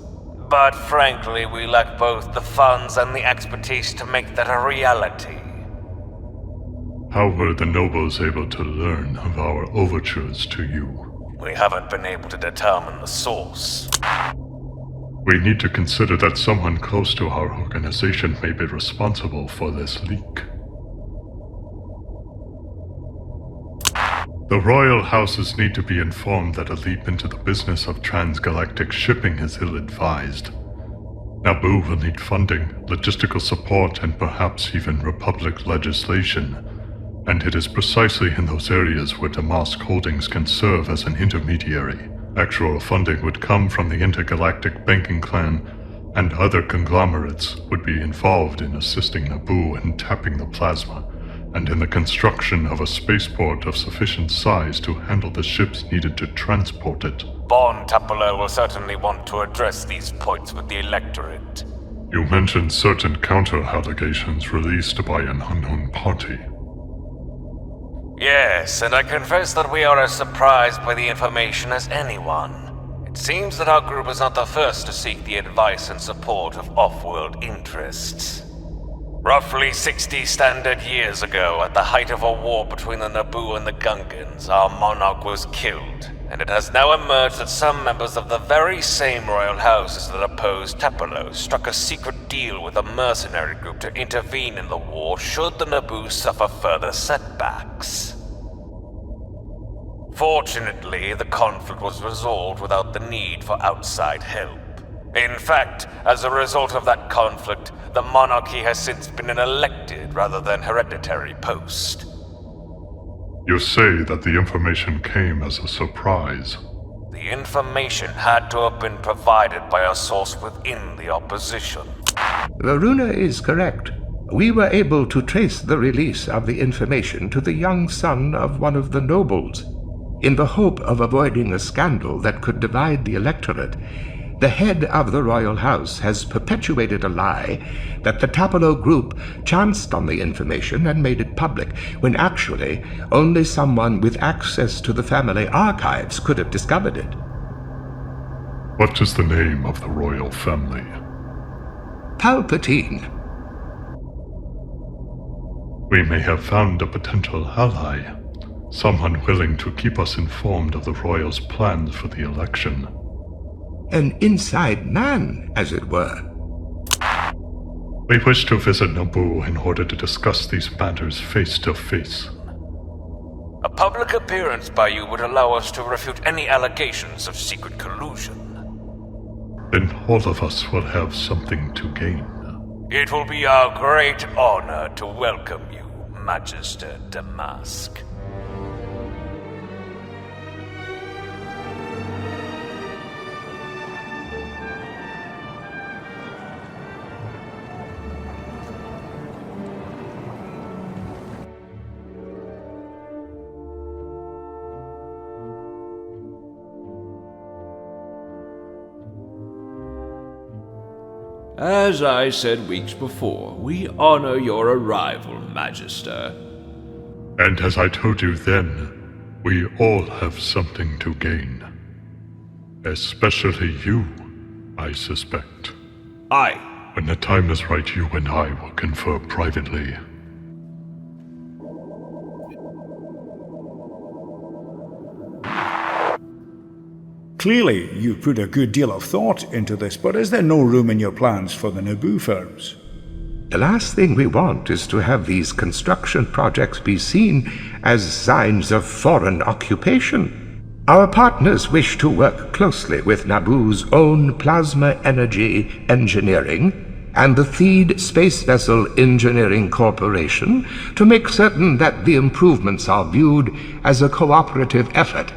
But frankly, we lack both the funds and the expertise to make that a reality. How were the nobles able to learn of our overtures to you? We haven't been able to determine the source. We need to consider that someone close to our organization may be responsible for this leak. The royal houses need to be informed that a leap into the business of transgalactic shipping is ill-advised. Naboo will need funding, logistical support, and perhaps even Republic legislation. And it is precisely in those areas where Damask Holdings can serve as an intermediary. Actual funding would come from the intergalactic banking clan, and other conglomerates would be involved in assisting Naboo in tapping the plasma, and in the construction of a spaceport of sufficient size to handle the ships needed to transport it. Bon Tapalo will certainly want to address these points with the electorate. You mentioned certain counter-allegations released by an unknown party. Yes, and I confess that we are as surprised by the information as anyone. It seems that our group is not the first to seek the advice and support of off-world interests. Roughly 60 standard years ago, at the height of a war between the Naboo and the Gungans, our monarch was killed, and it has now emerged that some members of the very same royal houses that opposed Tapalo struck a secret deal with a mercenary group to intervene in the war should the Naboo suffer further setbacks. Fortunately, the conflict was resolved without the need for outside help. In fact, as a result of that conflict, the monarchy has since been an elected rather than hereditary post. You say that the information came as a surprise. The information had to have been provided by a source within the opposition. Varuna is correct. We were able to trace the release of the information to the young son of one of the nobles. In the hope of avoiding a scandal that could divide the electorate, the head of the royal house has perpetuated a lie that the Tapalo group chanced on the information and made it public, when actually only someone with access to the family archives could have discovered it. What is the name of the royal family? Palpatine. We may have found a potential ally, someone willing to keep us informed of the royals' plans for the election. An inside man, as it were. We wish to visit Naboo in order to discuss these matters face to face. A public appearance by you would allow us to refute any allegations of secret collusion. Then all of us will have something to gain. It will be our great honor to welcome you, Magister Damask. As I said weeks before, we honor your arrival, Magister. And as I told you then, we all have something to gain. Especially you, I suspect. Aye. When the time is right, you and I will confer privately. Clearly, you've put a good deal of thought into this, but is there no room in your plans for the Naboo firms? The last thing we want is to have these construction projects be seen as signs of foreign occupation. Our partners wish to work closely with Naboo's own plasma energy engineering and the Theed Space Vessel Engineering Corporation to make certain that the improvements are viewed as a cooperative effort.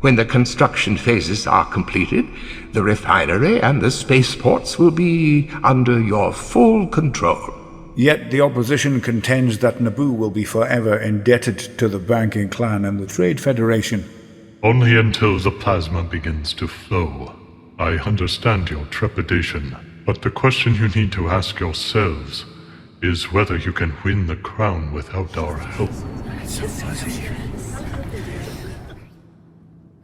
When the construction phases are completed, the refinery and the spaceports will be under your full control. Yet the opposition contends that Naboo will be forever indebted to the banking clan and the Trade Federation. Only until the plasma begins to flow. I understand your trepidation, but the question you need to ask yourselves is whether you can win the crown without our help.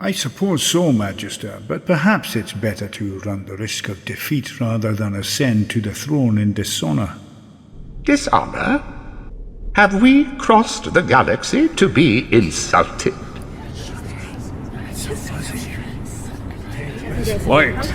I suppose so, Magister, but perhaps it's better to run the risk of defeat rather than ascend to the throne in dishonor. Dishonor? Have we crossed the galaxy to be insulted? Wait.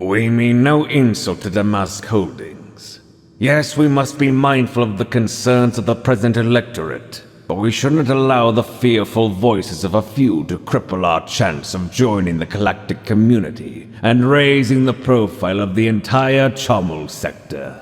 We mean no insult to Damask Holdings. Yes, we must be mindful of the concerns of the present electorate, but we shouldn't allow the fearful voices of a few to cripple our chance of joining the galactic community and raising the profile of the entire Chommel sector.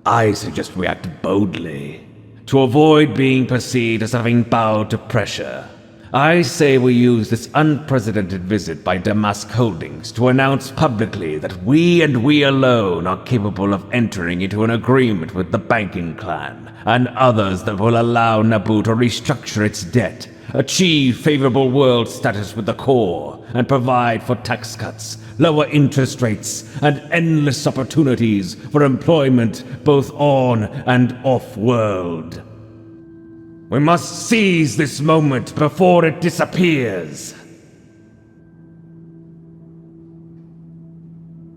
I suggest we act boldly, to avoid being perceived as having bowed to pressure. I say we use this unprecedented visit by Damask Holdings to announce publicly that we and we alone are capable of entering into an agreement with the banking clan and others that will allow Naboo to restructure its debt, achieve favorable world status with the core, and provide for tax cuts, lower interest rates, and endless opportunities for employment both on and off-world. We must seize this moment before it disappears.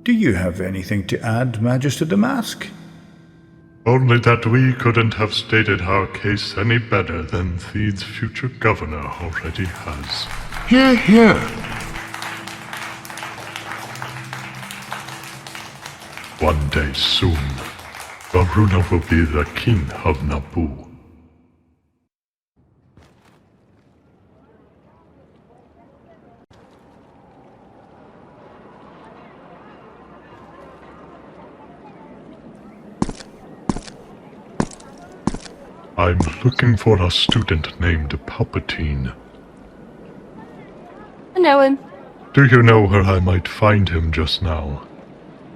Do you have anything to add, Magister Damask? Only that we couldn't have stated our case any better than Theed's future governor already has. Hear, hear. One day soon, Varuna will be the king of Naboo. I'm looking for a student named Palpatine. I know him. Do you know where I might find him just now?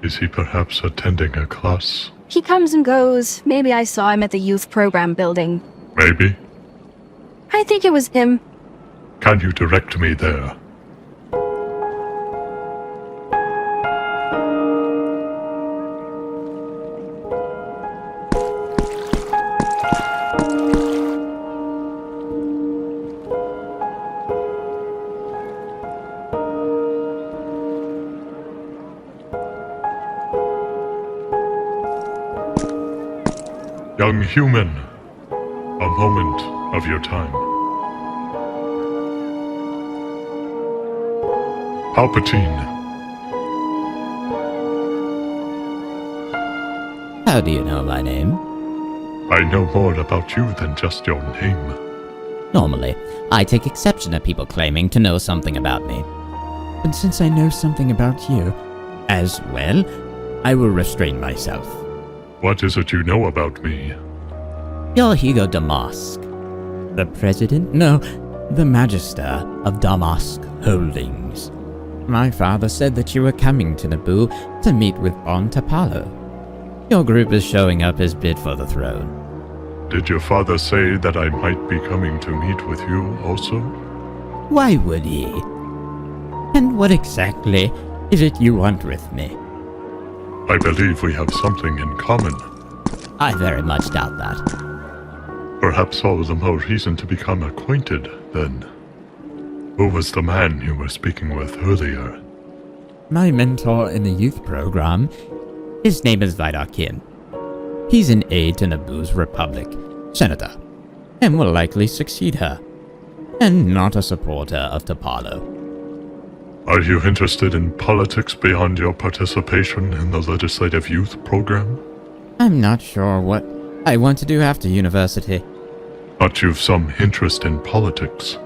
Is he perhaps attending a class? He comes and goes. Maybe I saw him at the youth program building. Maybe. I think it was him. Can you direct me there? Young human, a moment of your time. Palpatine. How do you know my name? I know more about you than just your name. Normally, I take exception at people claiming to know something about me. But since I know something about you as well, I will restrain myself. What is it you know about me? You're Hugo Damask. The president? No, the Magister of Damask Holdings. My father said that you were coming to Naboo to meet with Tapalo. Your group is showing up as bid for the throne. Did your father say that I might be coming to meet with you also? Why would he? And what exactly is it you want with me? I believe we have something in common. I very much doubt that. Perhaps all the more reason to become acquainted, then. Who was the man you were speaking with earlier? My mentor in the youth program, his name is Vidar Kin. He's an aide to Naboo's Republic, senator, and will likely succeed her, and not a supporter of Tapalo. Are you interested in politics beyond your participation in the Legislative Youth Program? I'm not sure what I want to do after university. But you've some interest in politics.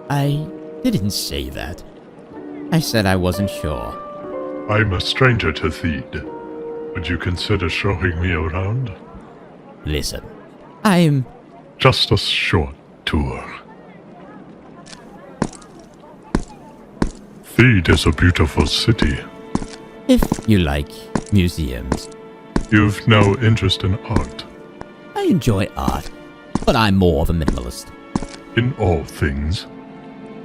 I didn't say that. I said I wasn't sure. I'm a stranger to Theed. Would you consider showing me around? Listen, I'm... Just a short tour. Theed is a beautiful city. If you like museums. You've no interest in art? I enjoy art, but I'm more of a minimalist. In all things?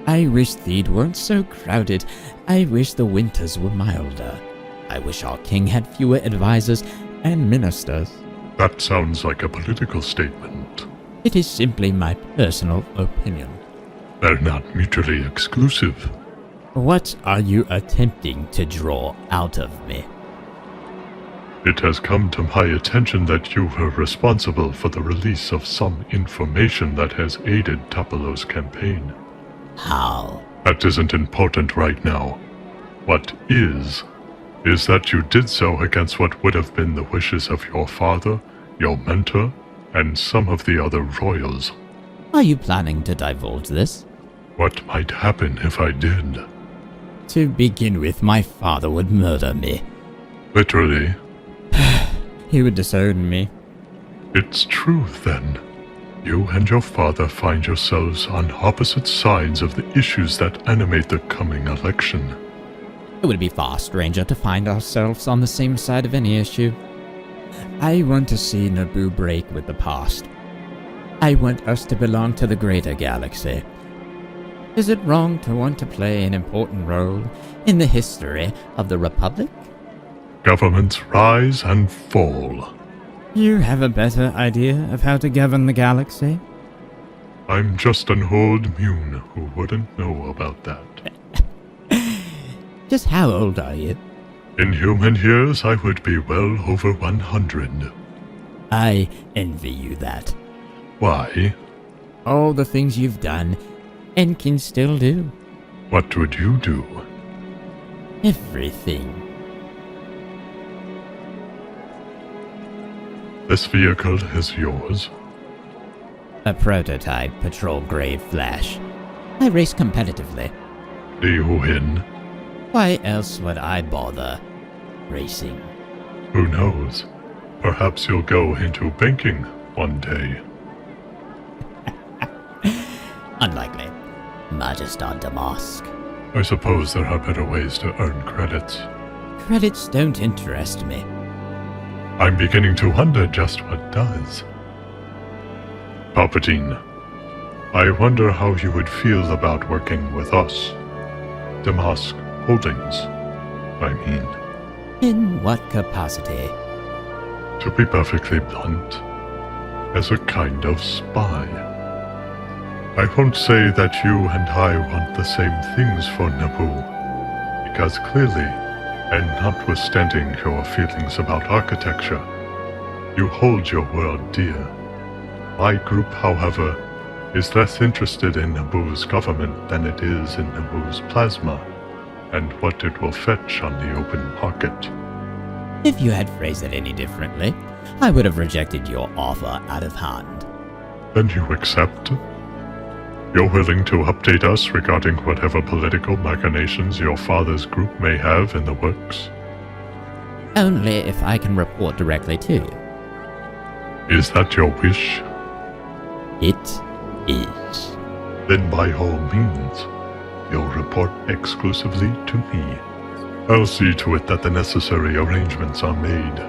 I wish Theed weren't so crowded. I wish the winters were milder. I wish our king had fewer advisors and ministers. That sounds like a political statement. It is simply my personal opinion. They're not mutually exclusive. What are you attempting to draw out of me? It has come to my attention that you were responsible for the release of some information that has aided Tapalo's campaign. How? That isn't important right now. What is that you did so against what would have been the wishes of your father, your mentor, and some of the other royals. Are you planning to divulge this? What might happen if I did? To begin with, my father would murder me. Literally? He would disown me. It's true, then. You and your father find yourselves on opposite sides of the issues that animate the coming election. It would be far stranger to find ourselves on the same side of any issue. I want to see Naboo break with the past. I want us to belong to the greater galaxy. Is it wrong to want to play an important role in the history of the Republic? Governments rise and fall. You have a better idea of how to govern the galaxy? I'm just an old Mune who wouldn't know about that. Just how old are you? In human years, I would be well over 100. I envy you that. Why? All the things you've done and can still do. What would you do? Everything. This vehicle is yours? A prototype patrol grade Flash. I race competitively. Do you win? Why else would I bother racing? Who knows? Perhaps you'll go into banking one day. Unlikely. Magister Damask. I suppose there are better ways to earn credits. Credits don't interest me. I'm beginning to wonder just what does. Palpatine, I wonder how you would feel about working with us. Damask Holdings, I mean. In what capacity? To be perfectly blunt, as a kind of spy. I won't say that you and I want the same things for Naboo, because clearly, and notwithstanding your feelings about architecture, you hold your world dear. My group, however, is less interested in Naboo's government than it is in Naboo's plasma, and what it will fetch on the open market. If you had phrased it any differently, I would have rejected your offer out of hand. Then you accept? You're willing to update us regarding whatever political machinations your father's group may have in the works? Only if I can report directly to you. Is that your wish? It is. Then by all means, you'll report exclusively to me. I'll see to it that the necessary arrangements are made.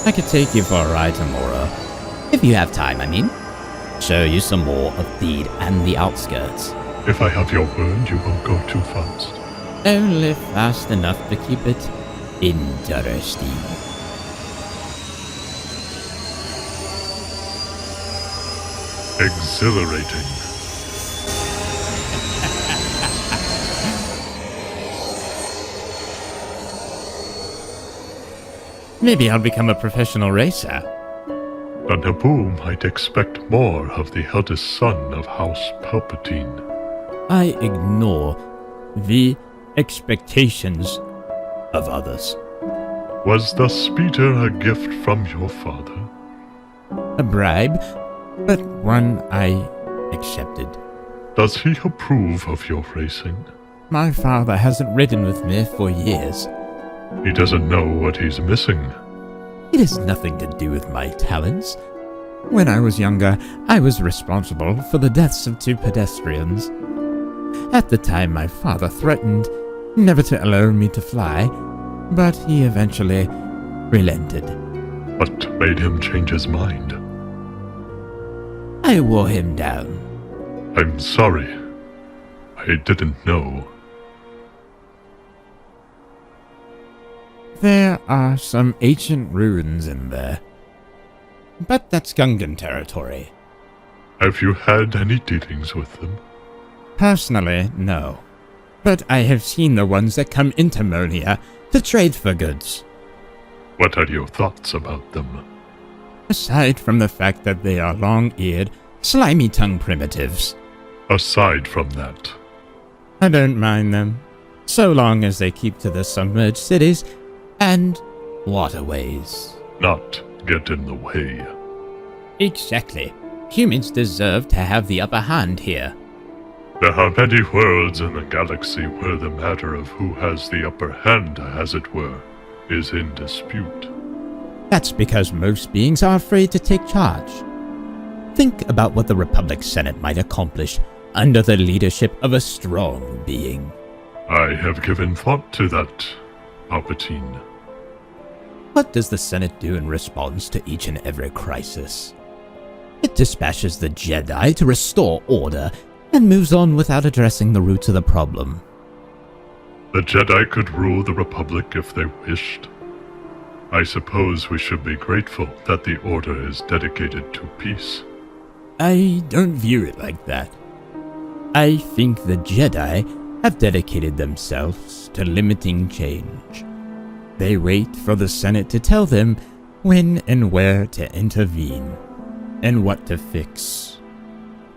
I could take you for a ride tomorrow. If you have time, I mean. Show you some more of Theed and the outskirts. If I have your word, you won't go too fast. Only fast enough to keep it interesting. Exhilarating. Maybe I'll become a professional racer. The Naboo might expect more of the eldest son of House Palpatine. I ignore the expectations of others. Was the speeder a gift from your father? A bribe, but one I accepted. Does he approve of your racing? My father hasn't ridden with me for years. He doesn't know what he's missing. It has nothing to do with my talents. When I was younger, I was responsible for the deaths of 2 pedestrians. At the time, my father threatened never to allow me to fly, but he eventually relented. What made him change his mind? I wore him down. I'm sorry. I didn't know. There are some ancient ruins in there. But that's Gungan territory. Have you had any dealings with them? Personally, no. But I have seen the ones that come into Monia to trade for goods. What are your thoughts about them? Aside from the fact that they are long-eared, slimy-tongued primitives. Aside from that, I don't mind them, so long as they keep to the submerged cities and waterways. not get in the way. Exactly. Humans deserve to have the upper hand here. There are many worlds in the galaxy where the matter of who has the upper hand, as it were, is in dispute. That's because most beings are afraid to take charge. Think about what the Republic Senate might accomplish under the leadership of a strong being. I have given thought to that, Palpatine. What does the Senate do in response to each and every crisis? It dispatches the Jedi to restore order and moves on without addressing the roots of the problem. The Jedi could rule the Republic if they wished. I suppose we should be grateful that the Order is dedicated to peace. I don't view it like that. I think the Jedi have dedicated themselves to limiting change. They wait for the Senate to tell them when and where to intervene, and what to fix,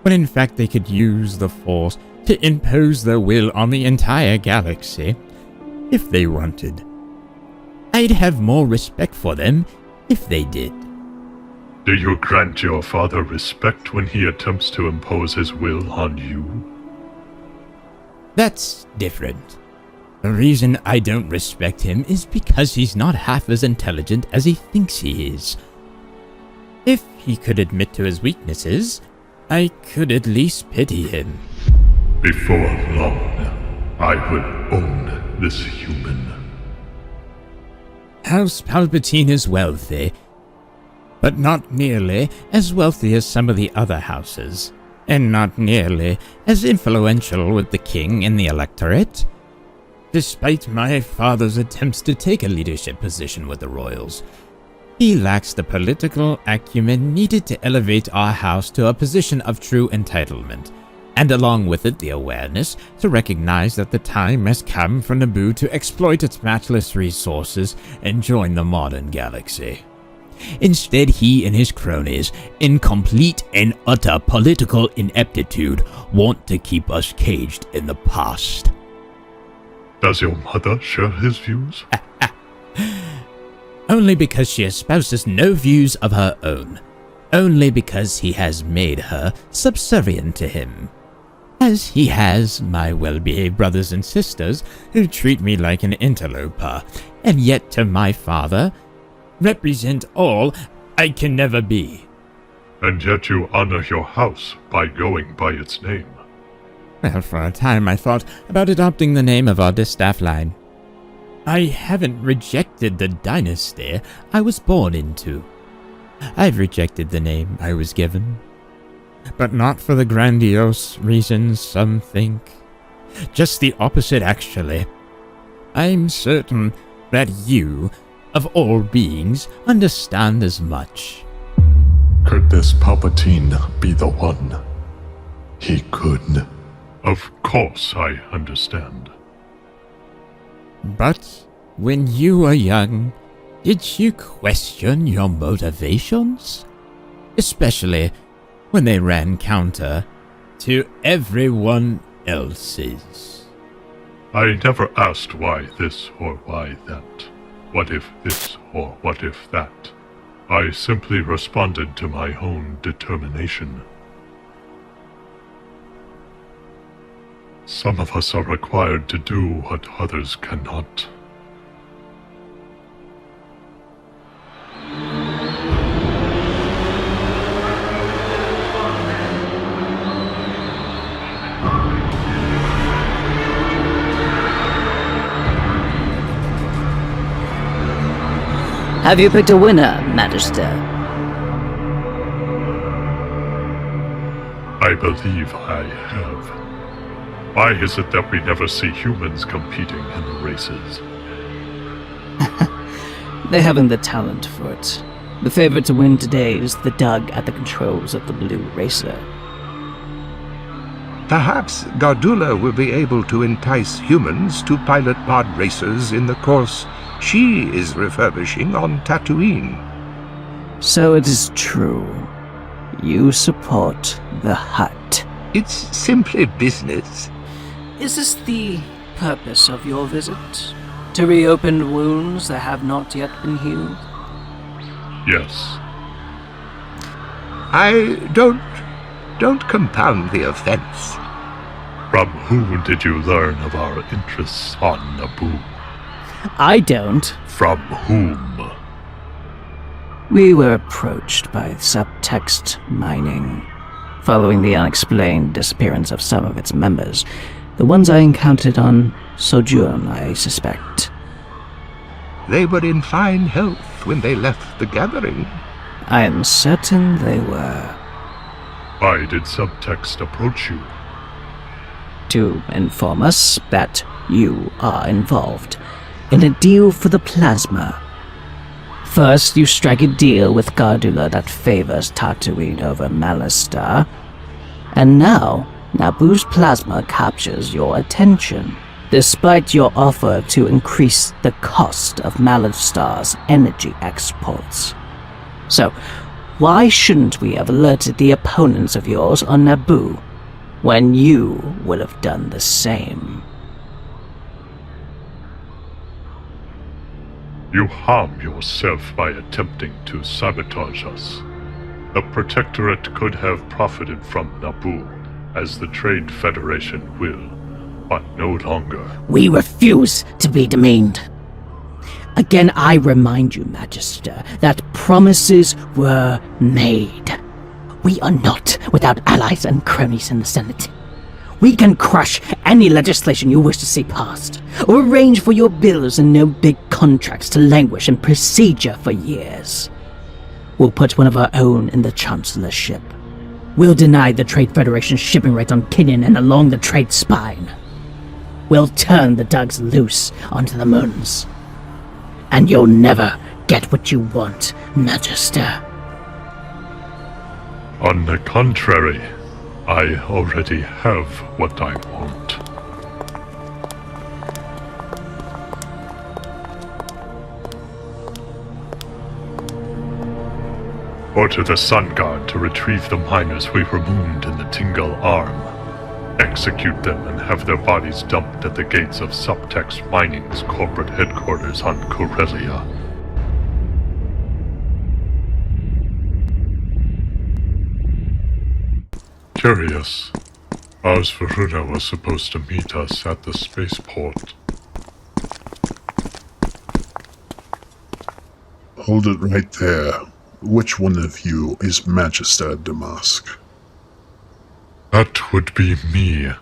when in fact they could use the Force to impose their will on the entire galaxy, if they wanted. I'd have more respect for them if they did. Do you grant your father respect when he attempts to impose his will on you? That's different. The reason I don't respect him is because he's not half as intelligent as he thinks he is. If he could admit to his weaknesses, I could at least pity him. Before long, I will own this human. House Palpatine is wealthy, but not nearly as wealthy as some of the other houses, and not nearly as influential with the king and the electorate. Despite my father's attempts to take a leadership position with the royals, he lacks the political acumen needed to elevate our house to a position of true entitlement, and along with it the awareness to recognize that the time has come for Naboo to exploit its matchless resources and join the modern galaxy. Instead, he and his cronies, in complete and utter political ineptitude, want to keep us caged in the past. Does your mother share his views? Only because she espouses no views of her own. Only because he has made her subservient to him. As he has my well-behaved brothers and sisters who treat me like an interloper, and yet to my father, represent all I can never be. And yet you honor your house by going by its name. Well, for a time I thought about adopting the name of our distaff line. I haven't rejected the dynasty I was born into. I've rejected the name I was given. But not for the grandiose reasons some think. Just the opposite, actually. I'm certain that you, of all beings, understand as much. Could this Palpatine be the one? He could. Of course I understand. But when you were young, did you question your motivations? Especially when they ran counter to everyone else's. I never asked why this or why that. What if this or what if that? I simply responded to my own determination. Some of us are required to do what others cannot. Have you picked a winner, Magister? I believe I have. Why is it that we never see humans competing in the races? They haven't the talent for it. The favorite to win today is the Dug at the controls of the Blue Racer. Perhaps Gardula will be able to entice humans to pilot pod racers in the course she is refurbishing on Tatooine. So it is true. You support the Hutt. It's simply business. Is this the purpose of your visit? To reopen wounds that have not yet been healed? Yes. I don't compound the offense. From whom did you learn of our interests on Naboo? I don't. From whom? We were approached by subtext mining, following the unexplained disappearance of some of its members. The ones I encountered on Sojourn, I suspect. They were in fine health when they left the gathering. I am certain they were. Why did subtext approach you? To inform us that you are involved in a deal for the plasma. First, you strike a deal with Gardula that favors Tatooine over Malastare, and now Naboo's plasma captures your attention, despite your offer to increase the cost of Malastare's energy exports. So, why shouldn't we have alerted the opponents of yours on Naboo, when you would have done the same? You harm yourself by attempting to sabotage us. The Protectorate could have profited from Naboo, as the Trade Federation will, but no longer. We refuse to be demeaned. Again, I remind you, Magister, that promises were made. We are not without allies and cronies in the Senate. We can crush any legislation you wish to see passed, or arrange for your bills and no big contracts to languish in procedure for years. We'll put one of our own in the Chancellorship. We'll deny the Trade Federation shipping rates on Kinnan and along the trade spine. We'll turn the Dugs loose onto the moons. And you'll never get what you want, Magister. On the contrary, I already have what I want. Order the Sun Guard to retrieve the miners we removed in the Tingle Arm. Execute them and have their bodies dumped at the gates of Subtext Mining's corporate headquarters on Corellia. Curious. Mars Varuna was supposed to meet us at the spaceport. Hold it right there. Which one of you is Magister Damask? That would be me.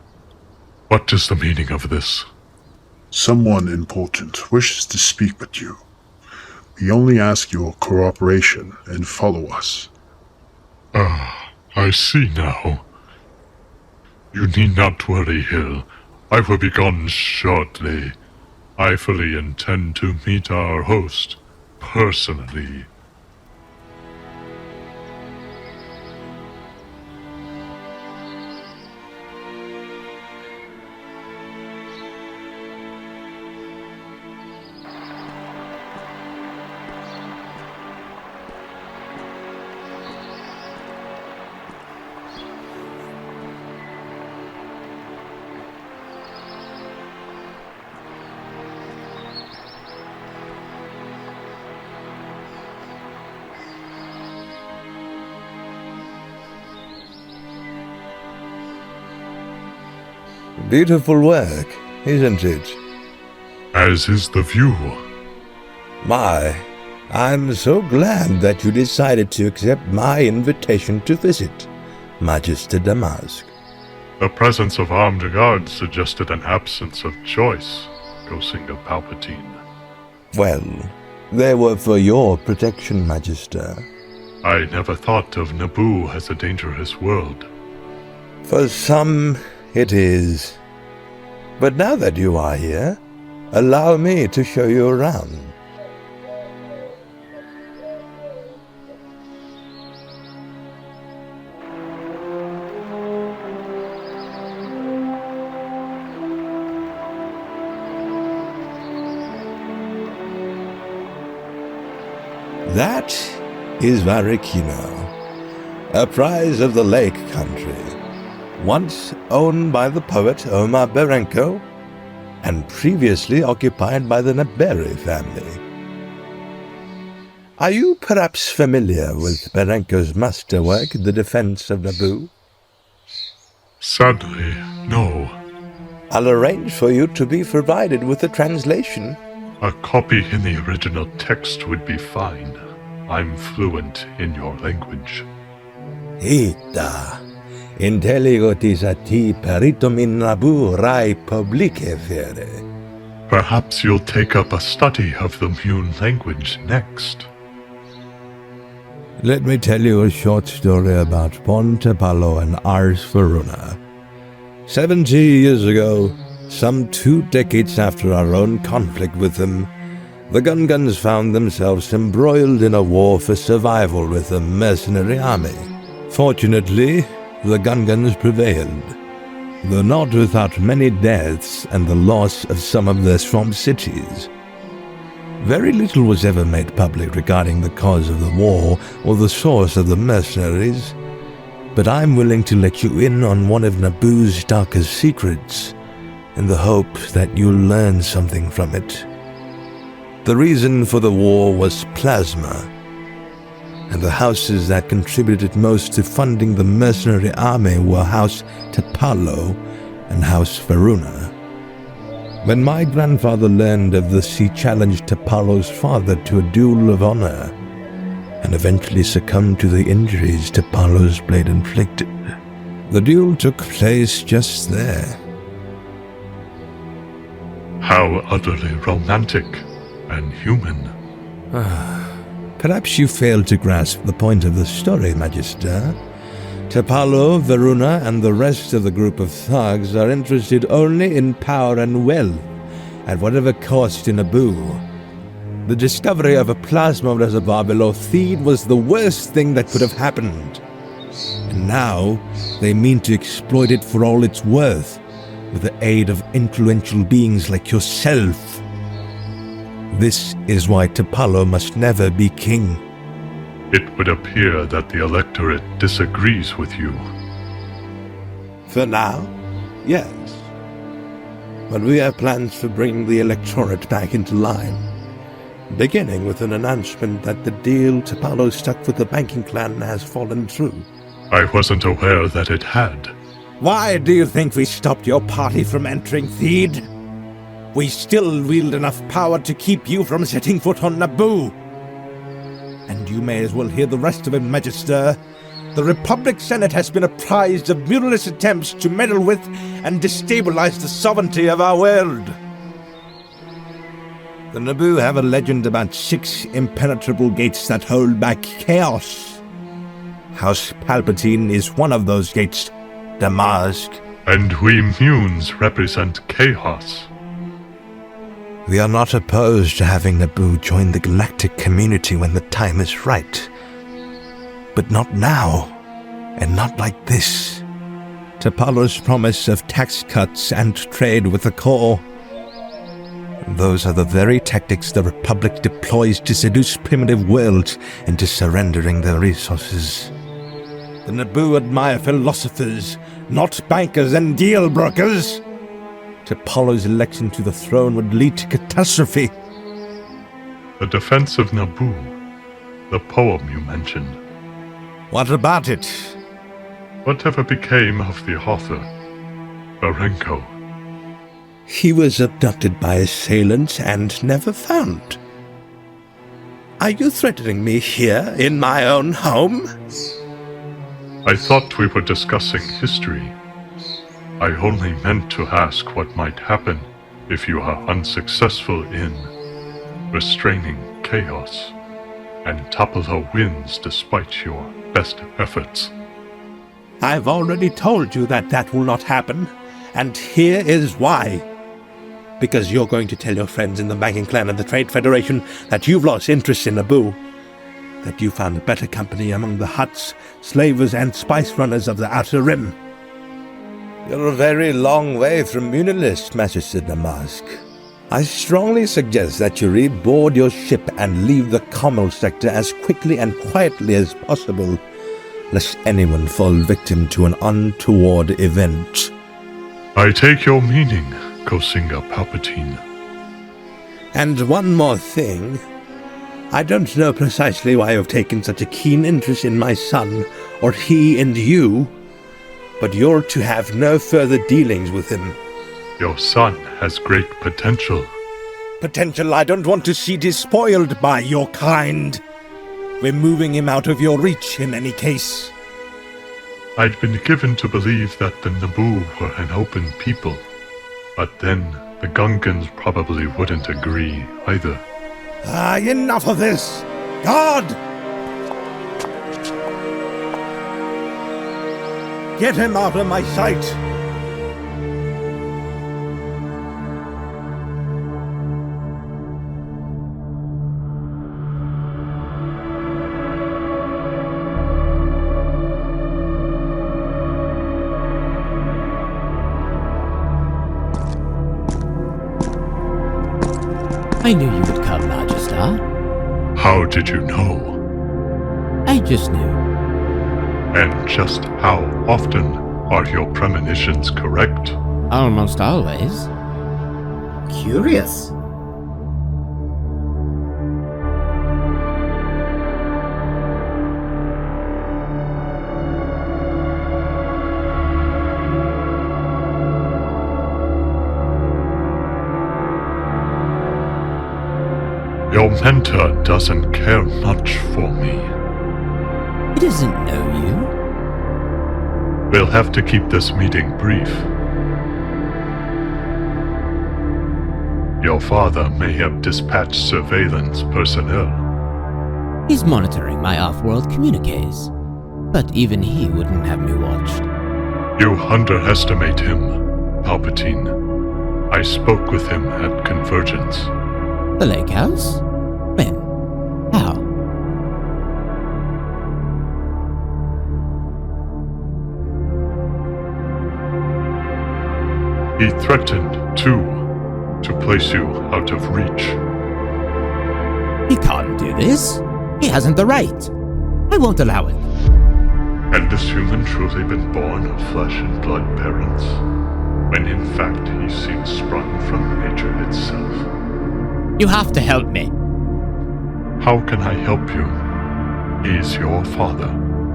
What is the meaning of this? Someone important wishes to speak with you. We only ask your cooperation and follow us. Ah, I see now. You need not worry, Hill. I will be gone shortly. I fully intend to meet our host personally. Beautiful work, isn't it? As is the view. My, I'm so glad that you decided to accept my invitation to visit, Magister Damask. The presence of armed guards suggested an absence of choice, Gossinger Palpatine. Well, they were for your protection, Magister. I never thought of Naboo as a dangerous world. For some, it is. But now that you are here, allow me to show you around. That is Varikino, a prize of the Lake Country, once owned by the poet Omar Berenko, and previously occupied by the Naberi family. Are you perhaps familiar with Berenko's masterwork, The Defense of Naboo? Sadly, no. I'll arrange for you to be provided with a translation. A copy in the original text would be fine. I'm fluent in your language. Ita, intelligotis a ti peritum in Naboo rai publice fere. Perhaps you'll take up a study of the Mune language next. Let me tell you a short story about Pon Tapalo and Ars Varuna. 70 years ago, some 2 decades after our own conflict with them, the Gungans found themselves embroiled in a war for survival with a mercenary army. Fortunately, the Gungans prevailed, though not without many deaths and the loss of some of their swamp cities. Very little was ever made public regarding the cause of the war or the source of the mercenaries, but I'm willing to let you in on one of Naboo's darkest secrets, in the hope that you'll learn something from it. The reason for the war was plasma, and the houses that contributed most to funding the mercenary army were House Tapalo and House Varuna. When my grandfather learned of this, he challenged Tapalo's father to a duel of honor, and eventually succumbed to the injuries Tapalo's blade inflicted. The duel took place just there. How utterly romantic and human. Perhaps you failed to grasp the point of the story, Magister. Tapalo, Varuna, and the rest of the group of thugs are interested only in power and wealth, at whatever cost in Naboo. The discovery of a plasma reservoir below Theed was the worst thing that could have happened. And now, they mean to exploit it for all it's worth, with the aid of influential beings like yourself. This is why Tapalo must never be king. It would appear that the electorate disagrees with you. For now, yes. But we have plans for bringing the electorate back into line, beginning with an announcement that the deal Tapalo struck with the banking clan has fallen through. I wasn't aware that it had. Why do you think we stopped your party from entering Theed? We still wield enough power to keep you from setting foot on Naboo. And you may as well hear the rest of it, Magister. The Republic Senate has been apprised of murderous attempts to meddle with and destabilize the sovereignty of our world. The Naboo have a legend about 6 impenetrable gates that hold back chaos. House Palpatine is one of those gates, Damask. And we Munes represent chaos. We are not opposed to having Naboo join the galactic community when the time is right. But not now, and not like this. Tapalo's promise of tax cuts and trade with the core. Those are the very tactics the Republic deploys to seduce primitive worlds into surrendering their resources. The Naboo admire philosophers, not bankers and deal brokers. Tapalo's election to the throne would lead to catastrophe. The Defense of Naboo, the poem you mentioned. What about it? Whatever became of the author? Barenko. He was abducted by assailants and never found. Are you threatening me here in my own home? I thought we were discussing history. I only meant to ask what might happen if you are unsuccessful in restraining chaos, and Tapalo wins despite your best efforts. I've already told you that that will not happen, and here is why. Because you're going to tell your friends in the banking clan and the Trade Federation that you've lost interest in Naboo, that you found a better company among the Hutts, slavers, and spice runners of the Outer Rim. You're a very long way from Munilist, Master Damask. I strongly suggest that you reboard your ship and leave the Commel sector as quickly and quietly as possible, lest anyone fall victim to an untoward event. I take your meaning, Kosinga Palpatine. And one more thing. I don't know precisely why you've taken such a keen interest in my son, or he in you, but you're to have no further dealings with him. Your son has great potential. Potential I don't want to see despoiled by your kind. We're moving him out of your reach in any case. I'd been given to believe that the Naboo were an open people, but then the Gungans probably wouldn't agree either. Enough of this! Guard! Get him out of my sight! I knew you would come, Magister. How did you know? I just knew. And just how often are your premonitions correct? Almost always. Curious. Your mentor doesncare much for me. He doesn't know you. We'll have to keep this meeting brief. Your father may have dispatched surveillance personnel. He's monitoring my off-world communiques, but even he wouldn't have me watched. You underestimate him, Palpatine. I spoke with him at Convergence. The lake house? When? How? He threatened, too, to place you out of reach. He can't do this. He hasn't the right. I won't allow it. Had this human truly been born of flesh and blood parents, when in fact he seems sprung from nature itself? You have to help me. How can I help you? He's your father.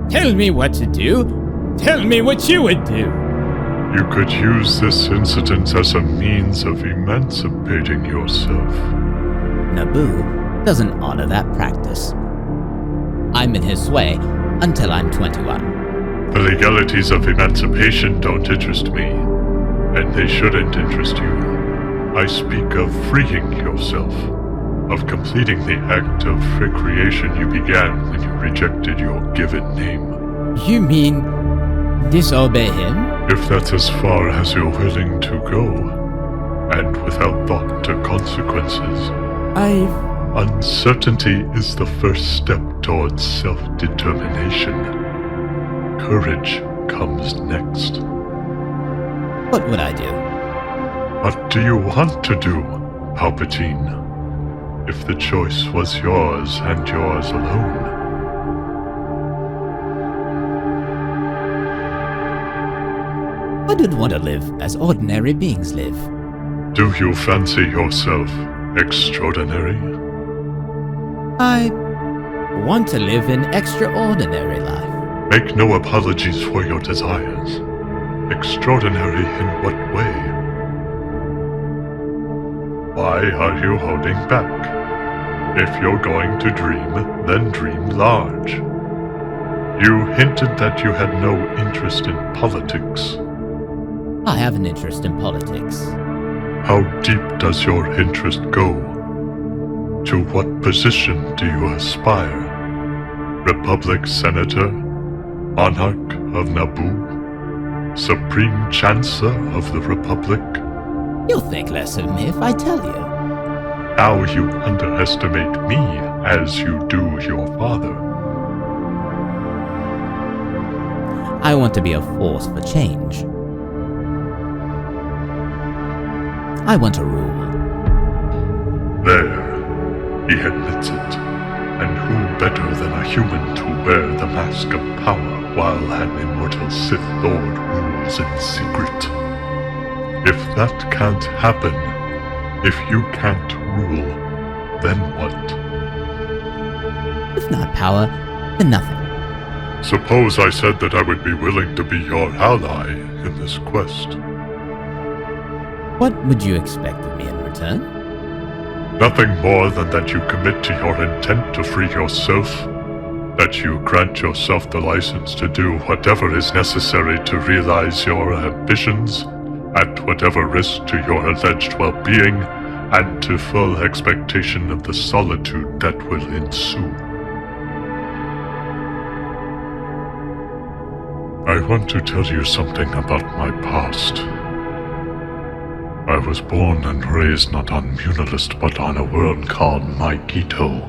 Tell me what to do. Tell me what you would do. You could use this incident as a means of emancipating yourself. Naboo doesn't honor that practice. I'm in his sway until I'm 21. The legalities of emancipation don't interest me, and they shouldn't interest you. I speak of freeing yourself, of completing the act of recreation you began when you rejected your given name. You mean disobey him? If that's as far as you're willing to go, and without thought to consequences. Uncertainty is the first step towards self-determination. Courage comes next. What would I do? What do you want to do, Palpatine? If the choice was yours and yours alone. I don't want to live as ordinary beings live. Do you fancy yourself extraordinary? I want to live an extraordinary life. Make no apologies for your desires. Extraordinary in what way? Why are you holding back? If you're going to dream, then dream large. You hinted that you had no interest in politics. I have an interest in politics. How deep does your interest go? To what position do you aspire? Republic Senator? Monarch of Naboo? Supreme Chancellor of the Republic? You'll think less of me if I tell you. Now you underestimate me as you do your father. I want to be a force for change. I want to rule. There, he admits it. And who better than a human to wear the mask of power while an immortal Sith Lord rules in secret? If that can't happen, if you can't rule, then what? If not power, then nothing. Suppose I said that I would be willing to be your ally in this quest. What would you expect of me in return? Nothing more than that you commit to your intent to free yourself, that you grant yourself the license to do whatever is necessary to realize your ambitions, at whatever risk to your alleged well-being, and to full expectation of the solitude that will ensue. I want to tell you something about my past. I was born and raised not on Munilist, but on a world called Maikito.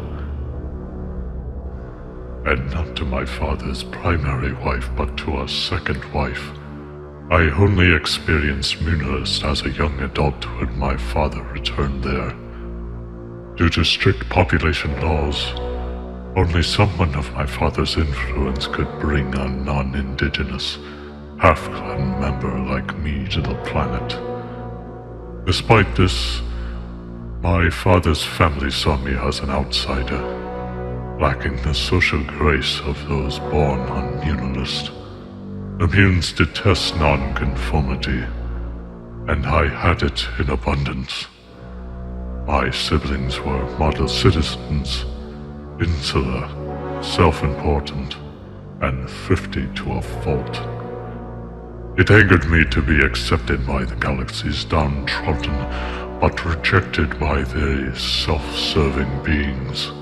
And not to my father's primary wife, but to a second wife. I only experienced Munilist as a young adult when my father returned there. Due to strict population laws, only someone of my father's influence could bring a non-indigenous, half-clan member like me to the planet. Despite this, my father's family saw me as an outsider, lacking the social grace of those born on Munilist. The Munes detest non-conformity, and I had it in abundance. My siblings were model citizens, insular, self-important, and thrifty to a fault. It angered me to be accepted by the galaxy's downtrodden, but rejected by the self-serving beings.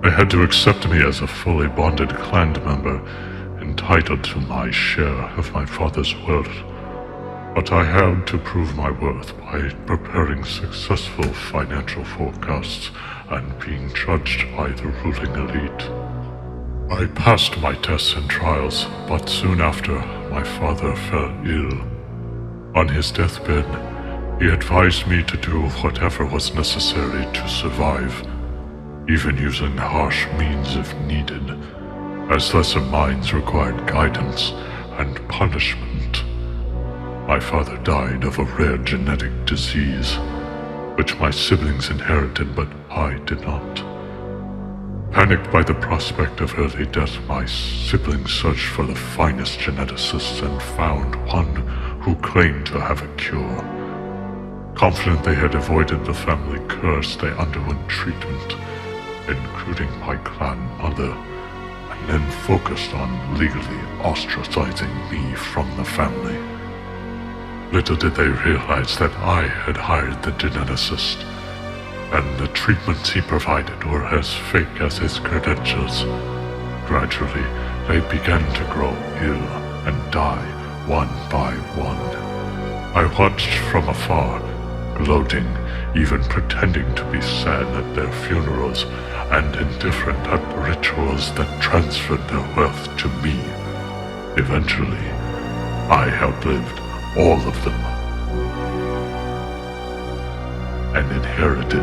They had to accept me as a fully bonded clan member, entitled to my share of my father's wealth. But I had to prove my worth by preparing successful financial forecasts and being judged by the ruling elite. I passed my tests and trials, but soon after, my father fell ill. On his deathbed, he advised me to do whatever was necessary to survive, even using harsh means if needed, as lesser minds required guidance and punishment. My father died of a rare genetic disease, which my siblings inherited but I did not. Panicked by the prospect of early death, my siblings searched for the finest geneticists and found one who claimed to have a cure. Confident they had avoided the family curse, they underwent treatment, including my clan mother, and then focused on legally ostracizing me from the family. Little did they realize that I had hired the geneticist, and the treatments he provided were as fake as his credentials. Gradually, they began to grow ill and die one by one. I watched from afar, gloating, even pretending to be sad at their funerals and indifferent at the rituals that transferred their wealth to me. Eventually, I outlived all of them and inherited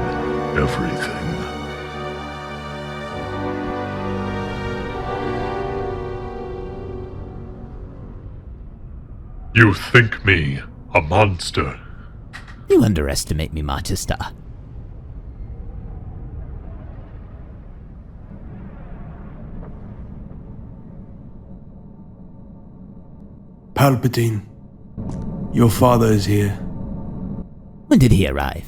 everything. You think me a monster? You underestimate me, Magister. Palpatine, your father is here. When did he arrive?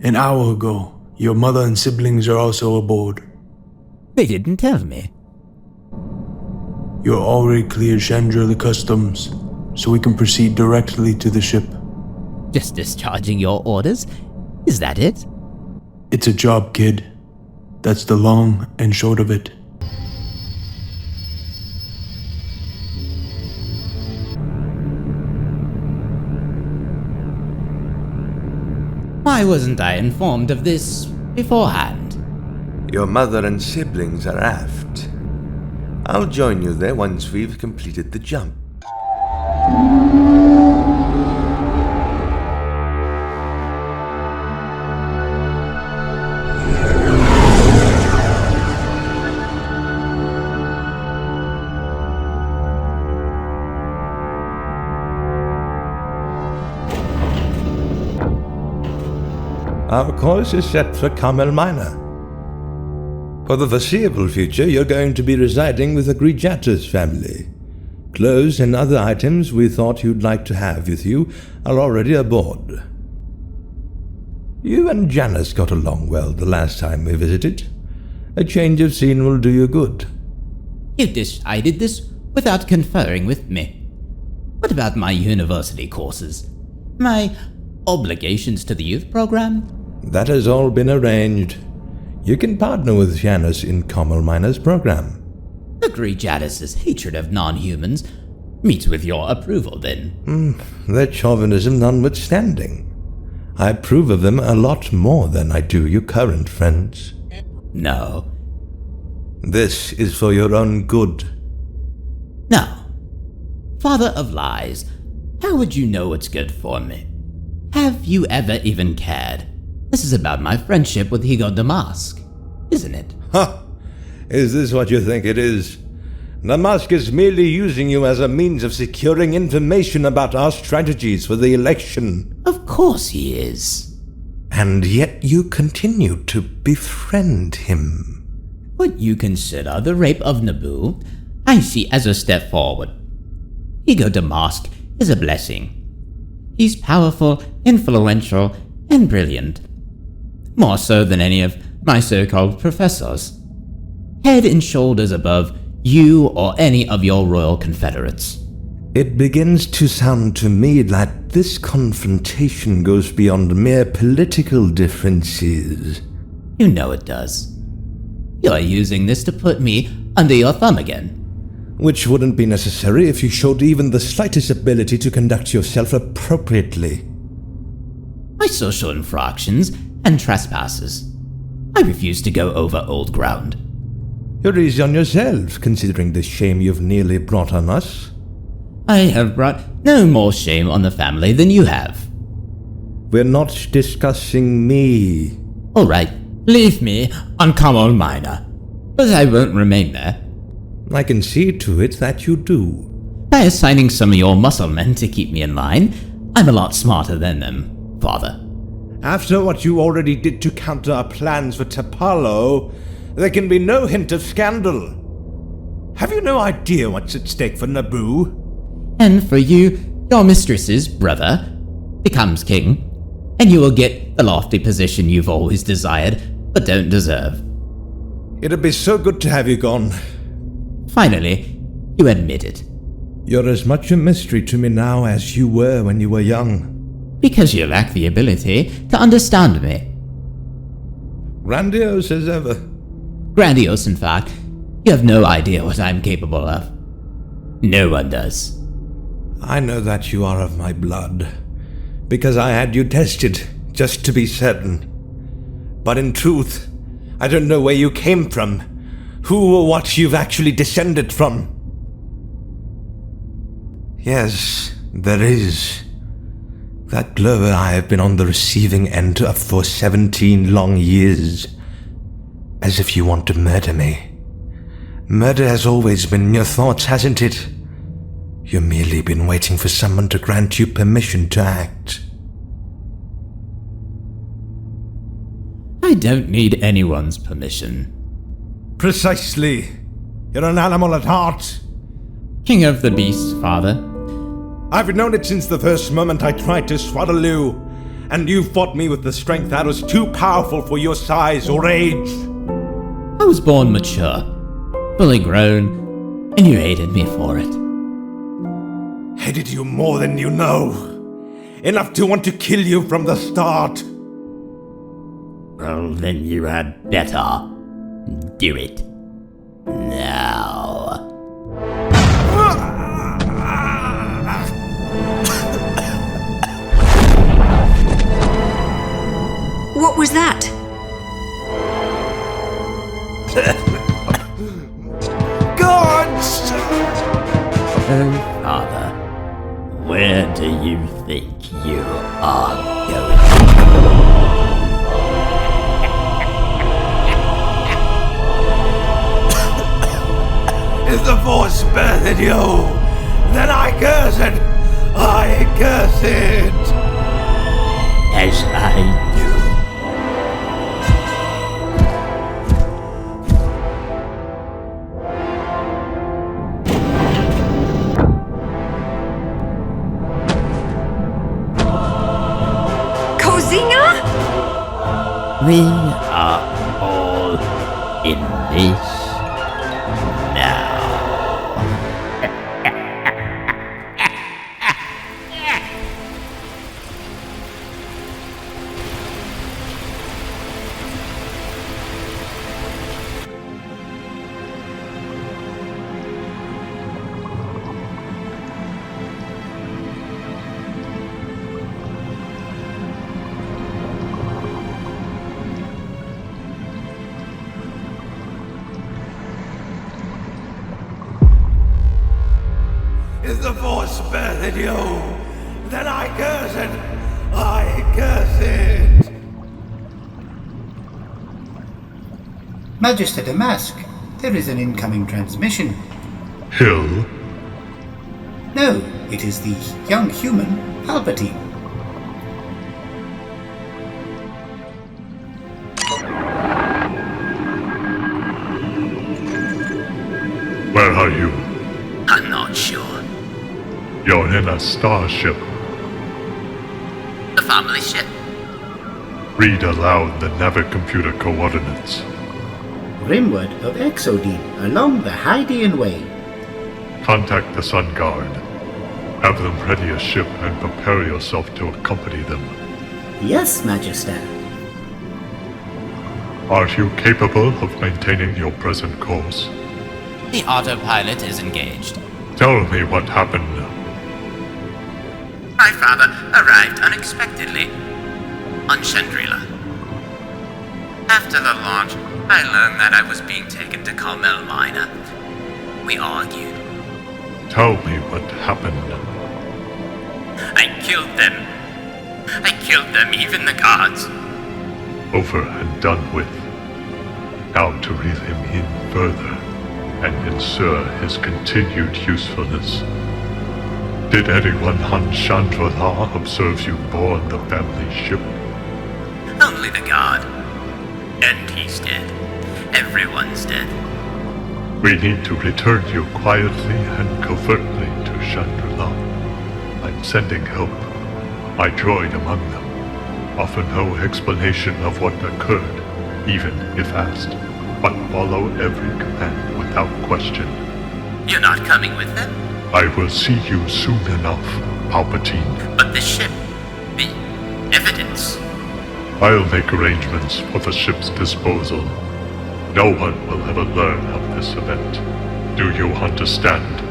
An hour ago. Your mother and siblings are also aboard. They didn't tell me. You're already cleared Chandra the customs, so we can proceed directly to the ship. Just discharging your orders? Is that it? It's a job, kid. That's the long and short of it. Why wasn't I informed of this beforehand? Your mother and siblings are aft. I'll join you there once we've completed the jump. Our course is set for Carmel Minor. For the foreseeable future, you're going to be residing with the GuilleGFX family. Clothes and other items we thought you'd like to have with you are already aboard. You and Janice got along well the last time we visited. A change of scene will do you good. You decided this without conferring with me. What about my university courses? My obligations to the youth program? That has all been arranged. You can partner with Janice in Carmel Minor's program. The GuilleGFX's hatred of non-humans meets with your approval, then. Their chauvinism notwithstanding. I approve of them a lot more than I do your current friends. No. This is for your own good. No. Father of lies, how would you know what's good for me? Have you ever even cared? This is about my friendship with Ego Damask, isn't it? Ha! Is this what you think it is? Damask is merely using you as a means of securing information about our strategies for the election. Of course he is. And yet you continue to befriend him. What you consider the rape of Naboo, I see as a step forward. Ego Damask is a blessing. He's powerful, influential, and brilliant. More so than any of my so-called professors. Head and shoulders above you or any of your royal confederates. It begins to sound to me that this confrontation goes beyond mere political differences. You know it does. You're using this to put me under your thumb again. Which wouldn't be necessary if you showed even the slightest ability to conduct yourself appropriately. My social infractions and trespasses. I refuse to go over old ground. You're easy on yourself, considering the shame you've nearly brought on us. I have brought no more shame on the family than you have. We're not discussing me. All right, leave me on Carmel Minor, but I won't remain there. I can see to it that you do. By assigning some of your muscle men to keep me in line, I'm a lot smarter than them, Father. After what you already did to counter our plans for Tapalo, there can be no hint of scandal. Have you no idea what's at stake for Naboo? And for you, your mistress's brother becomes king, and you will get the lofty position you've always desired, but don't deserve. It'd be so good to have you gone. Finally, you admit it. You're as much a mystery to me now as you were when you were young. Because you lack the ability to understand me. Grandiose as ever. Grandiose, in fact. You have no idea what I'm capable of. No one does. I know that you are of my blood, because I had you tested, just to be certain. But in truth, I don't know where you came from, who or what you've actually descended from. Yes, there is. That glower I have been on the receiving end of for 17 long years. As if you want to murder me. Murder has always been in your thoughts, hasn't it? You've merely been waiting for someone to grant you permission to act. I don't need anyone's permission. Precisely. You're an animal at heart. King of the Beasts, father. I've known it since the first moment I tried to swaddle you, and you fought me with the strength that was too powerful for your size or age. I was born mature, fully grown, and you hated me for it. Hated you more than you know. Enough to want to kill you from the start. Well, then you had better do it now. What was that? Gods! Oh, father, where do you think you are going? If the Force birthed you, then I curse it! I curse it! As I do. We are all in this now. If the Force birthed you, then I curse it! I curse it! Magister Damask, there is an incoming transmission. Hill? No, it is the young human, Palpatine. Where are you? I'm not sure. You're in a starship. The family ship. Read aloud the navicomputer coordinates. Rimward of Exodine, along the Hydean Way. Contact the Sun Guard. Have them ready a ship and prepare yourself to accompany them. Yes, Magister. Are you capable of maintaining your present course? The autopilot is engaged. Tell me what happened. My father arrived unexpectedly on Chandrila. After the launch, I learned that I was being taken to Carmel Minor. We argued. Tell me what happened. I killed them. I killed them, even the guards. Over and done with. Now to reel him in further and ensure his continued usefulness. Did anyone on Chandrila observe you board the family ship? Only the guard. And he's dead. Everyone's dead. We need to return you quietly and covertly to Chandrila. I'm sending help. My droid among them. Offer no explanation of what occurred, even if asked, but follow every command without question. You're not coming with them? I will see you soon enough, Palpatine. But the ship, the evidence. I'll make arrangements for the ship's disposal. No one will ever learn of this event. Do you understand?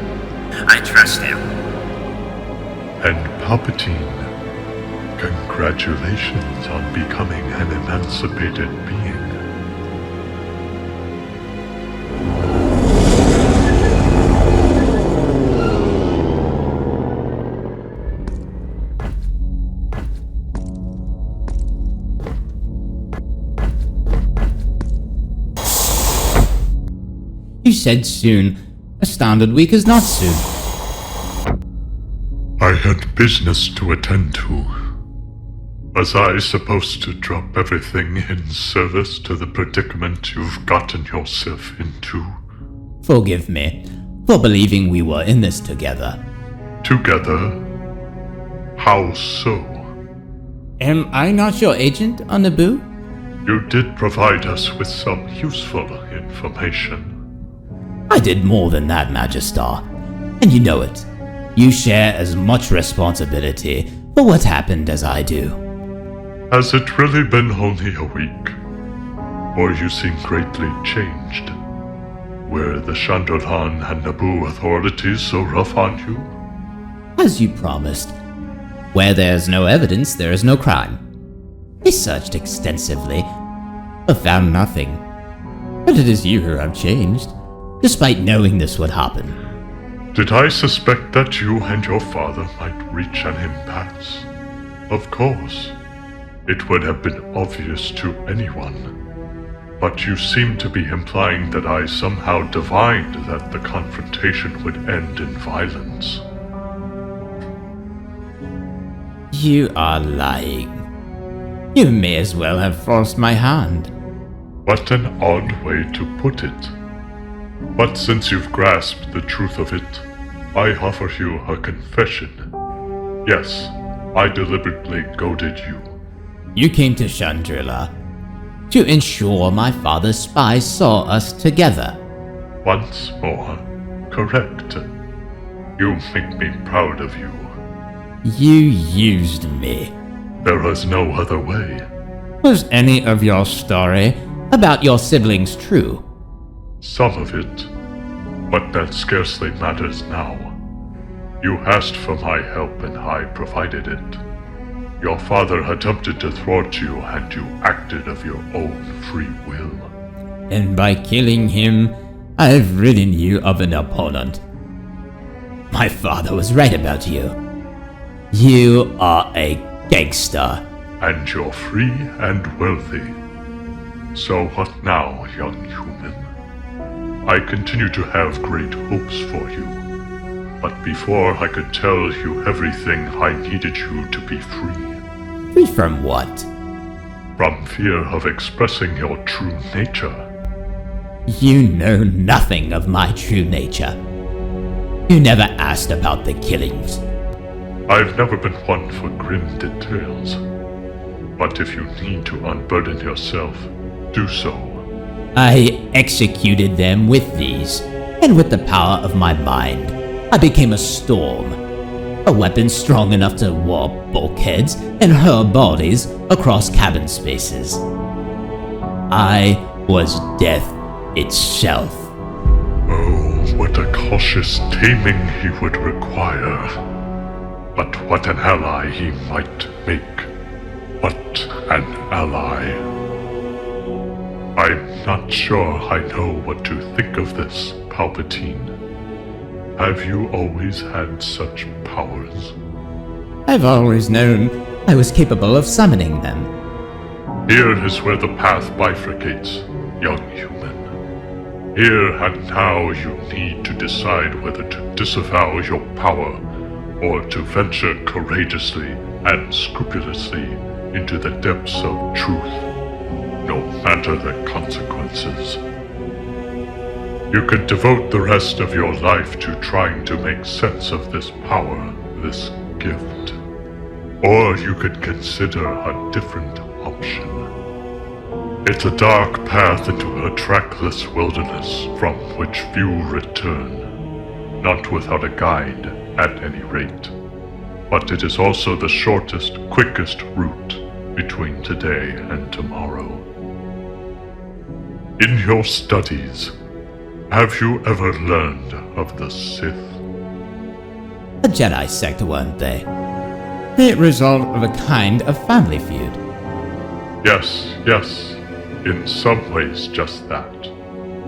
I trust him. And Palpatine, congratulations on becoming an emancipated being. You said soon. A standard week is not soon. I had business to attend to. Was I supposed to drop everything in service to the predicament you've gotten yourself into? Forgive me. for believing we were in this together. Together? How so? Am I not your agent on Naboo? You did provide us with some useful information. I did more than that, Magister, and you know it. You share as much responsibility for what happened as I do. Has it really been only a week? Or you seem greatly changed? Were the Chandorlan and Naboo authorities so rough on you? As you promised. Where there's no evidence, there is no crime. We searched extensively, but found nothing. But it is you who have changed, despite knowing this would happen. Did I suspect that you and your father might reach an impasse? Of course. It would have been obvious to anyone. But you seem to be implying that I somehow divined that the confrontation would end in violence. You are lying. You may as well have forced my hand. What an odd way to put it. But since you've grasped the truth of it, I offer you a confession. Yes, I deliberately goaded you. You came to Chandrila to ensure my father's spies saw us together. Once more, correct. You make me proud of you. You used me. There was no other way. Was any of your story about your siblings true? Some of it, but that scarcely matters now. You asked for my help and I provided it. Your father attempted to thwart you and you acted of your own free will. And by killing him, I have ridden you of an opponent. My father was right about you. You are a gangster. And you're free and wealthy. So what now, young human? I continue to have great hopes for you. But before I could tell you everything, I needed you to be free. Free from what? From fear of expressing your true nature. You know nothing of my true nature. You never asked about the killings. I've never been one for grim details. But if you need to unburden yourself, do so. I executed them with these, and with the power of my mind, I became a storm. A weapon strong enough to warp bulkheads and hurl bodies across cabin spaces. I was death itself. Oh, what a cautious taming he would require. But what an ally he might make. What an ally. I'm not sure I know what to think of this, Palpatine. Have you always had such powers? I've always known I was capable of summoning them. Here is where the path bifurcates, young human. Here and now you need to decide whether to disavow your power or to venture courageously and scrupulously into the depths of truth, no matter the consequences. You could devote the rest of your life to trying to make sense of this power, this gift. Or you could consider a different option. It's a dark path into a trackless wilderness from which few return, not without a guide at any rate. But it is also the shortest, quickest route between today and tomorrow. In your studies, have you ever learned of the Sith? A Jedi sect, weren't they? The result of a kind of family feud. Yes, in some ways just that.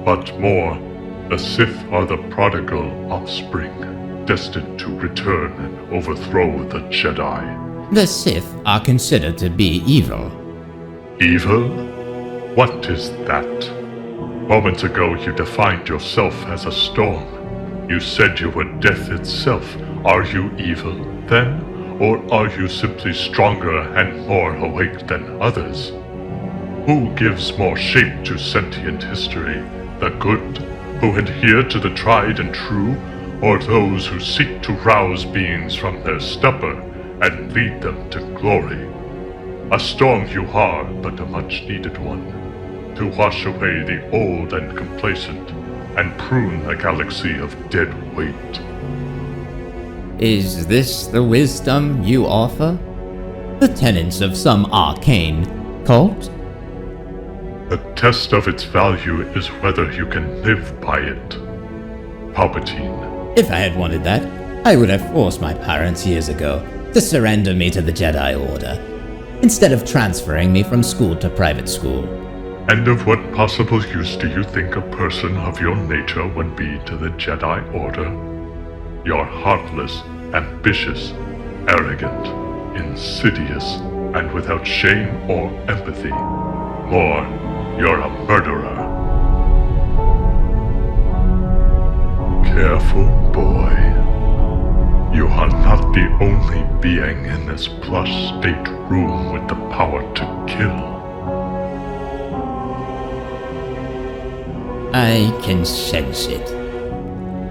But more, the Sith are the prodigal offspring, destined to return and overthrow the Jedi. The Sith are considered to be evil. Evil? What is that? Moments ago you defined yourself as a storm. You said you were death itself. Are you evil, then? Or are you simply stronger and more awake than others? Who gives more shape to sentient history, the good who adhere to the tried and true, or those who seek to rouse beings from their stupor and lead them to glory. A storm you are, but a much-needed one, to wash away the old and complacent, and prune the galaxy of dead weight. Is this the wisdom you offer? The tenets of some arcane cult? The test of its value is whether you can live by it. Palpatine. If I had wanted that, I would have forced my parents years ago to surrender me to the Jedi Order, instead of transferring me from school to private school. And of what possible use do you think a person of your nature would be to the Jedi Order? You're heartless, ambitious, arrogant, insidious, and without shame or empathy. More, you're a murderer. Careful, boy. You are not the only being in this plush state room with the power to kill. I can sense it.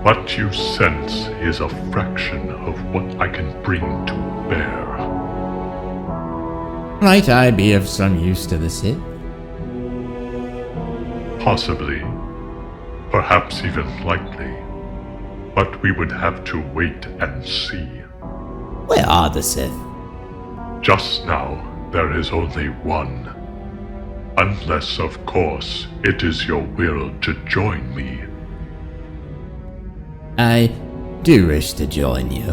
What you sense is a fraction of what I can bring to bear. Might I be of some use to the Sith? Possibly. Perhaps even likely. But we would have to wait and see. Where are the Sith? Just now, there is only one. Unless, of course, it is your will to join me. I do wish to join you.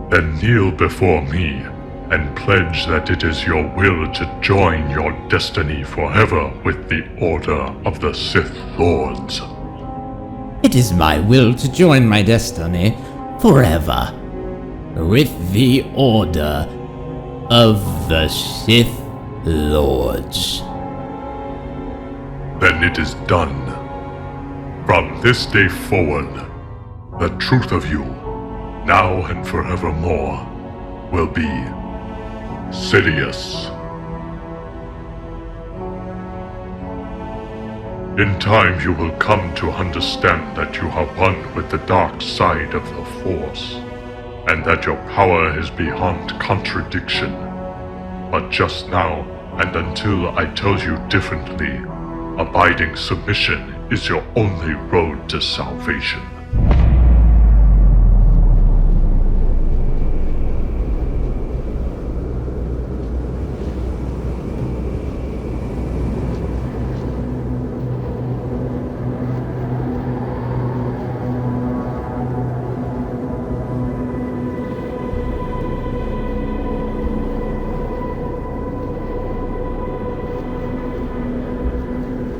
Then kneel before me and pledge that it is your will to join your destiny forever with the Order of the Sith Lords. It is my will to join my destiny forever with the Order of the Sith Lords. Then it is done. From this day forward, the truth of you, now and forevermore, will be Sidious. In time you will come to understand that you are one with the dark side of the Force, and that your power is beyond contradiction. But just now, and until I tell you differently, abiding submission is your only road to salvation.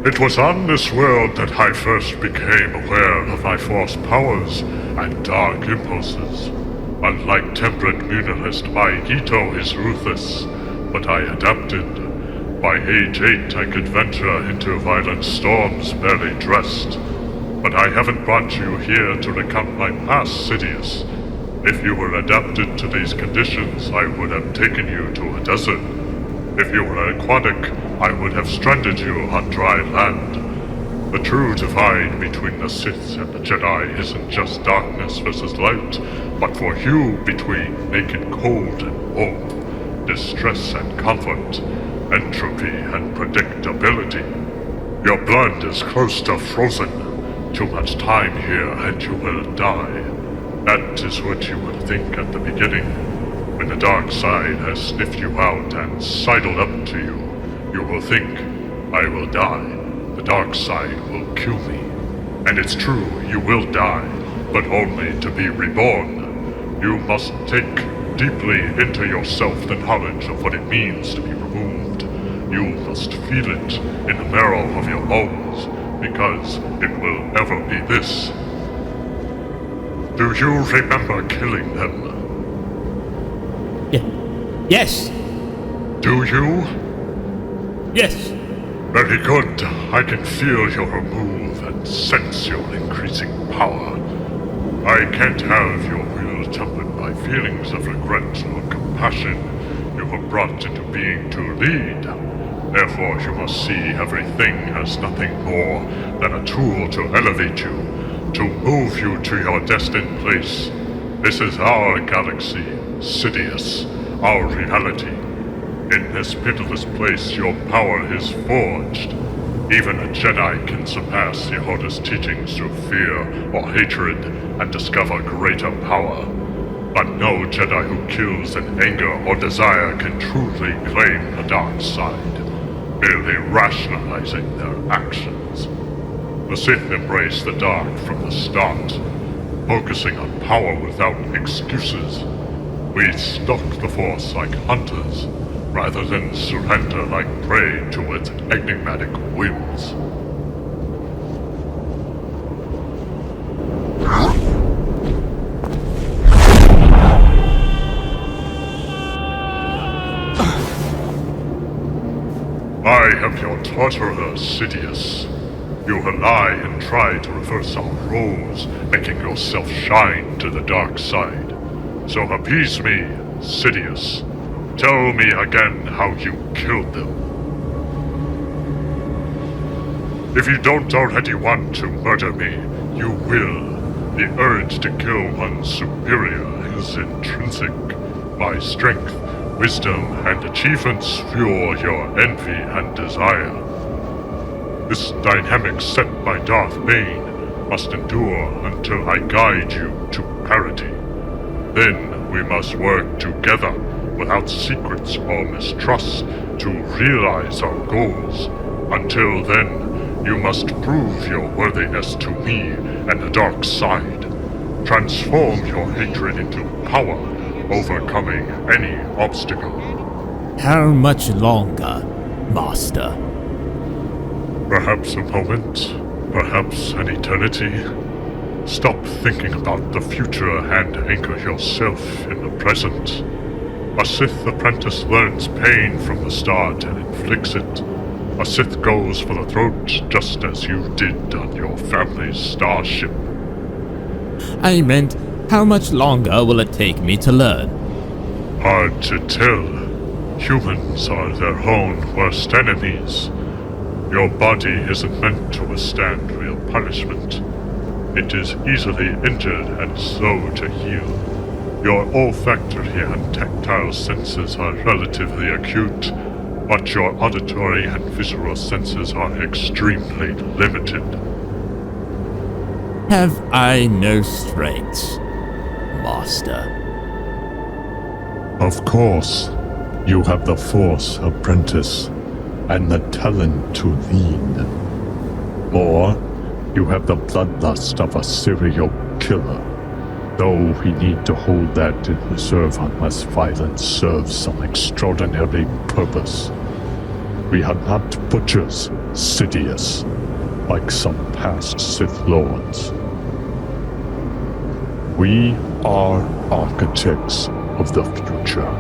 It was on this world that I first became aware of my Force powers and dark impulses. Unlike temperate munalist, my Ito is ruthless, but I adapted. By age 8, I could venture into violent storms barely dressed. But I haven't brought you here to recount my past, Sidious. If you were adapted to these conditions, I would have taken you to a desert. If you were aquatic, I would have stranded you on dry land. The true divide between the Sith and the Jedi isn't just darkness versus light, but for you between naked cold and warmth, distress and comfort, entropy and predictability. Your blood is close to frozen. Too much time here and you will die. That is what you will think at the beginning. When the dark side has sniffed you out and sidled up to you, you will think, I will die. The dark side will kill me. And it's true, you will die, but only to be reborn. You must take deeply into yourself the knowledge of what it means to be removed. You must feel it in the marrow of your bones, because it will never be this. Do you remember killing them? Yes. Do you? Yes. Very good. I can feel your move and sense your increasing power. I can't have your will tempered by feelings of regret or compassion you were brought into being to lead. Therefore, you must see everything as nothing more than a tool to elevate you, to move you to your destined place. This is our galaxy, Sidious, our reality. In this pitiless place, your power is forged. Even a Jedi can surpass the Order's teachings through fear or hatred and discover greater power. But no Jedi who kills in anger or desire can truly claim the dark side, merely rationalizing their actions. The Sith embrace the dark from the start, focusing on power without excuses. We stalk the Force like hunters, rather than surrender like prey to its enigmatic whims. I am your torturer, Sidious. You lie and try to reverse our roles, making yourself shine to the dark side. So appease me, Sidious. Tell me again how you killed them. If you don't already want to murder me, you will. The urge to kill one's superior is intrinsic. My strength, wisdom, and achievements fuel your envy and desire. This dynamic set by Darth Bane must endure until I guide you to parity. Then we must work together without secrets or mistrust to realize our goals. Until then, you must prove your worthiness to me and the dark side. Transform your hatred into power, overcoming any obstacle. How much longer, Master? Perhaps a moment, perhaps an eternity. Stop thinking about the future and anchor yourself in the present. A Sith apprentice learns pain from the start and inflicts it. A Sith goes for the throat just as you did on your family's starship. I meant, how much longer will it take me to learn? Hard to tell. Humans are their own worst enemies. Your body isn't meant to withstand real punishment. It is easily injured and slow to heal. Your olfactory and tactile senses are relatively acute, but your auditory and visual senses are extremely limited. Have I no strengths, Master? Of course, you have the Force, apprentice, and the talent to lead. More, you have the bloodlust of a serial killer. Though we need to hold that in reserve unless violence serves some extraordinary purpose. We are not butchers, Sidious, like some past Sith Lords. We are architects of the future.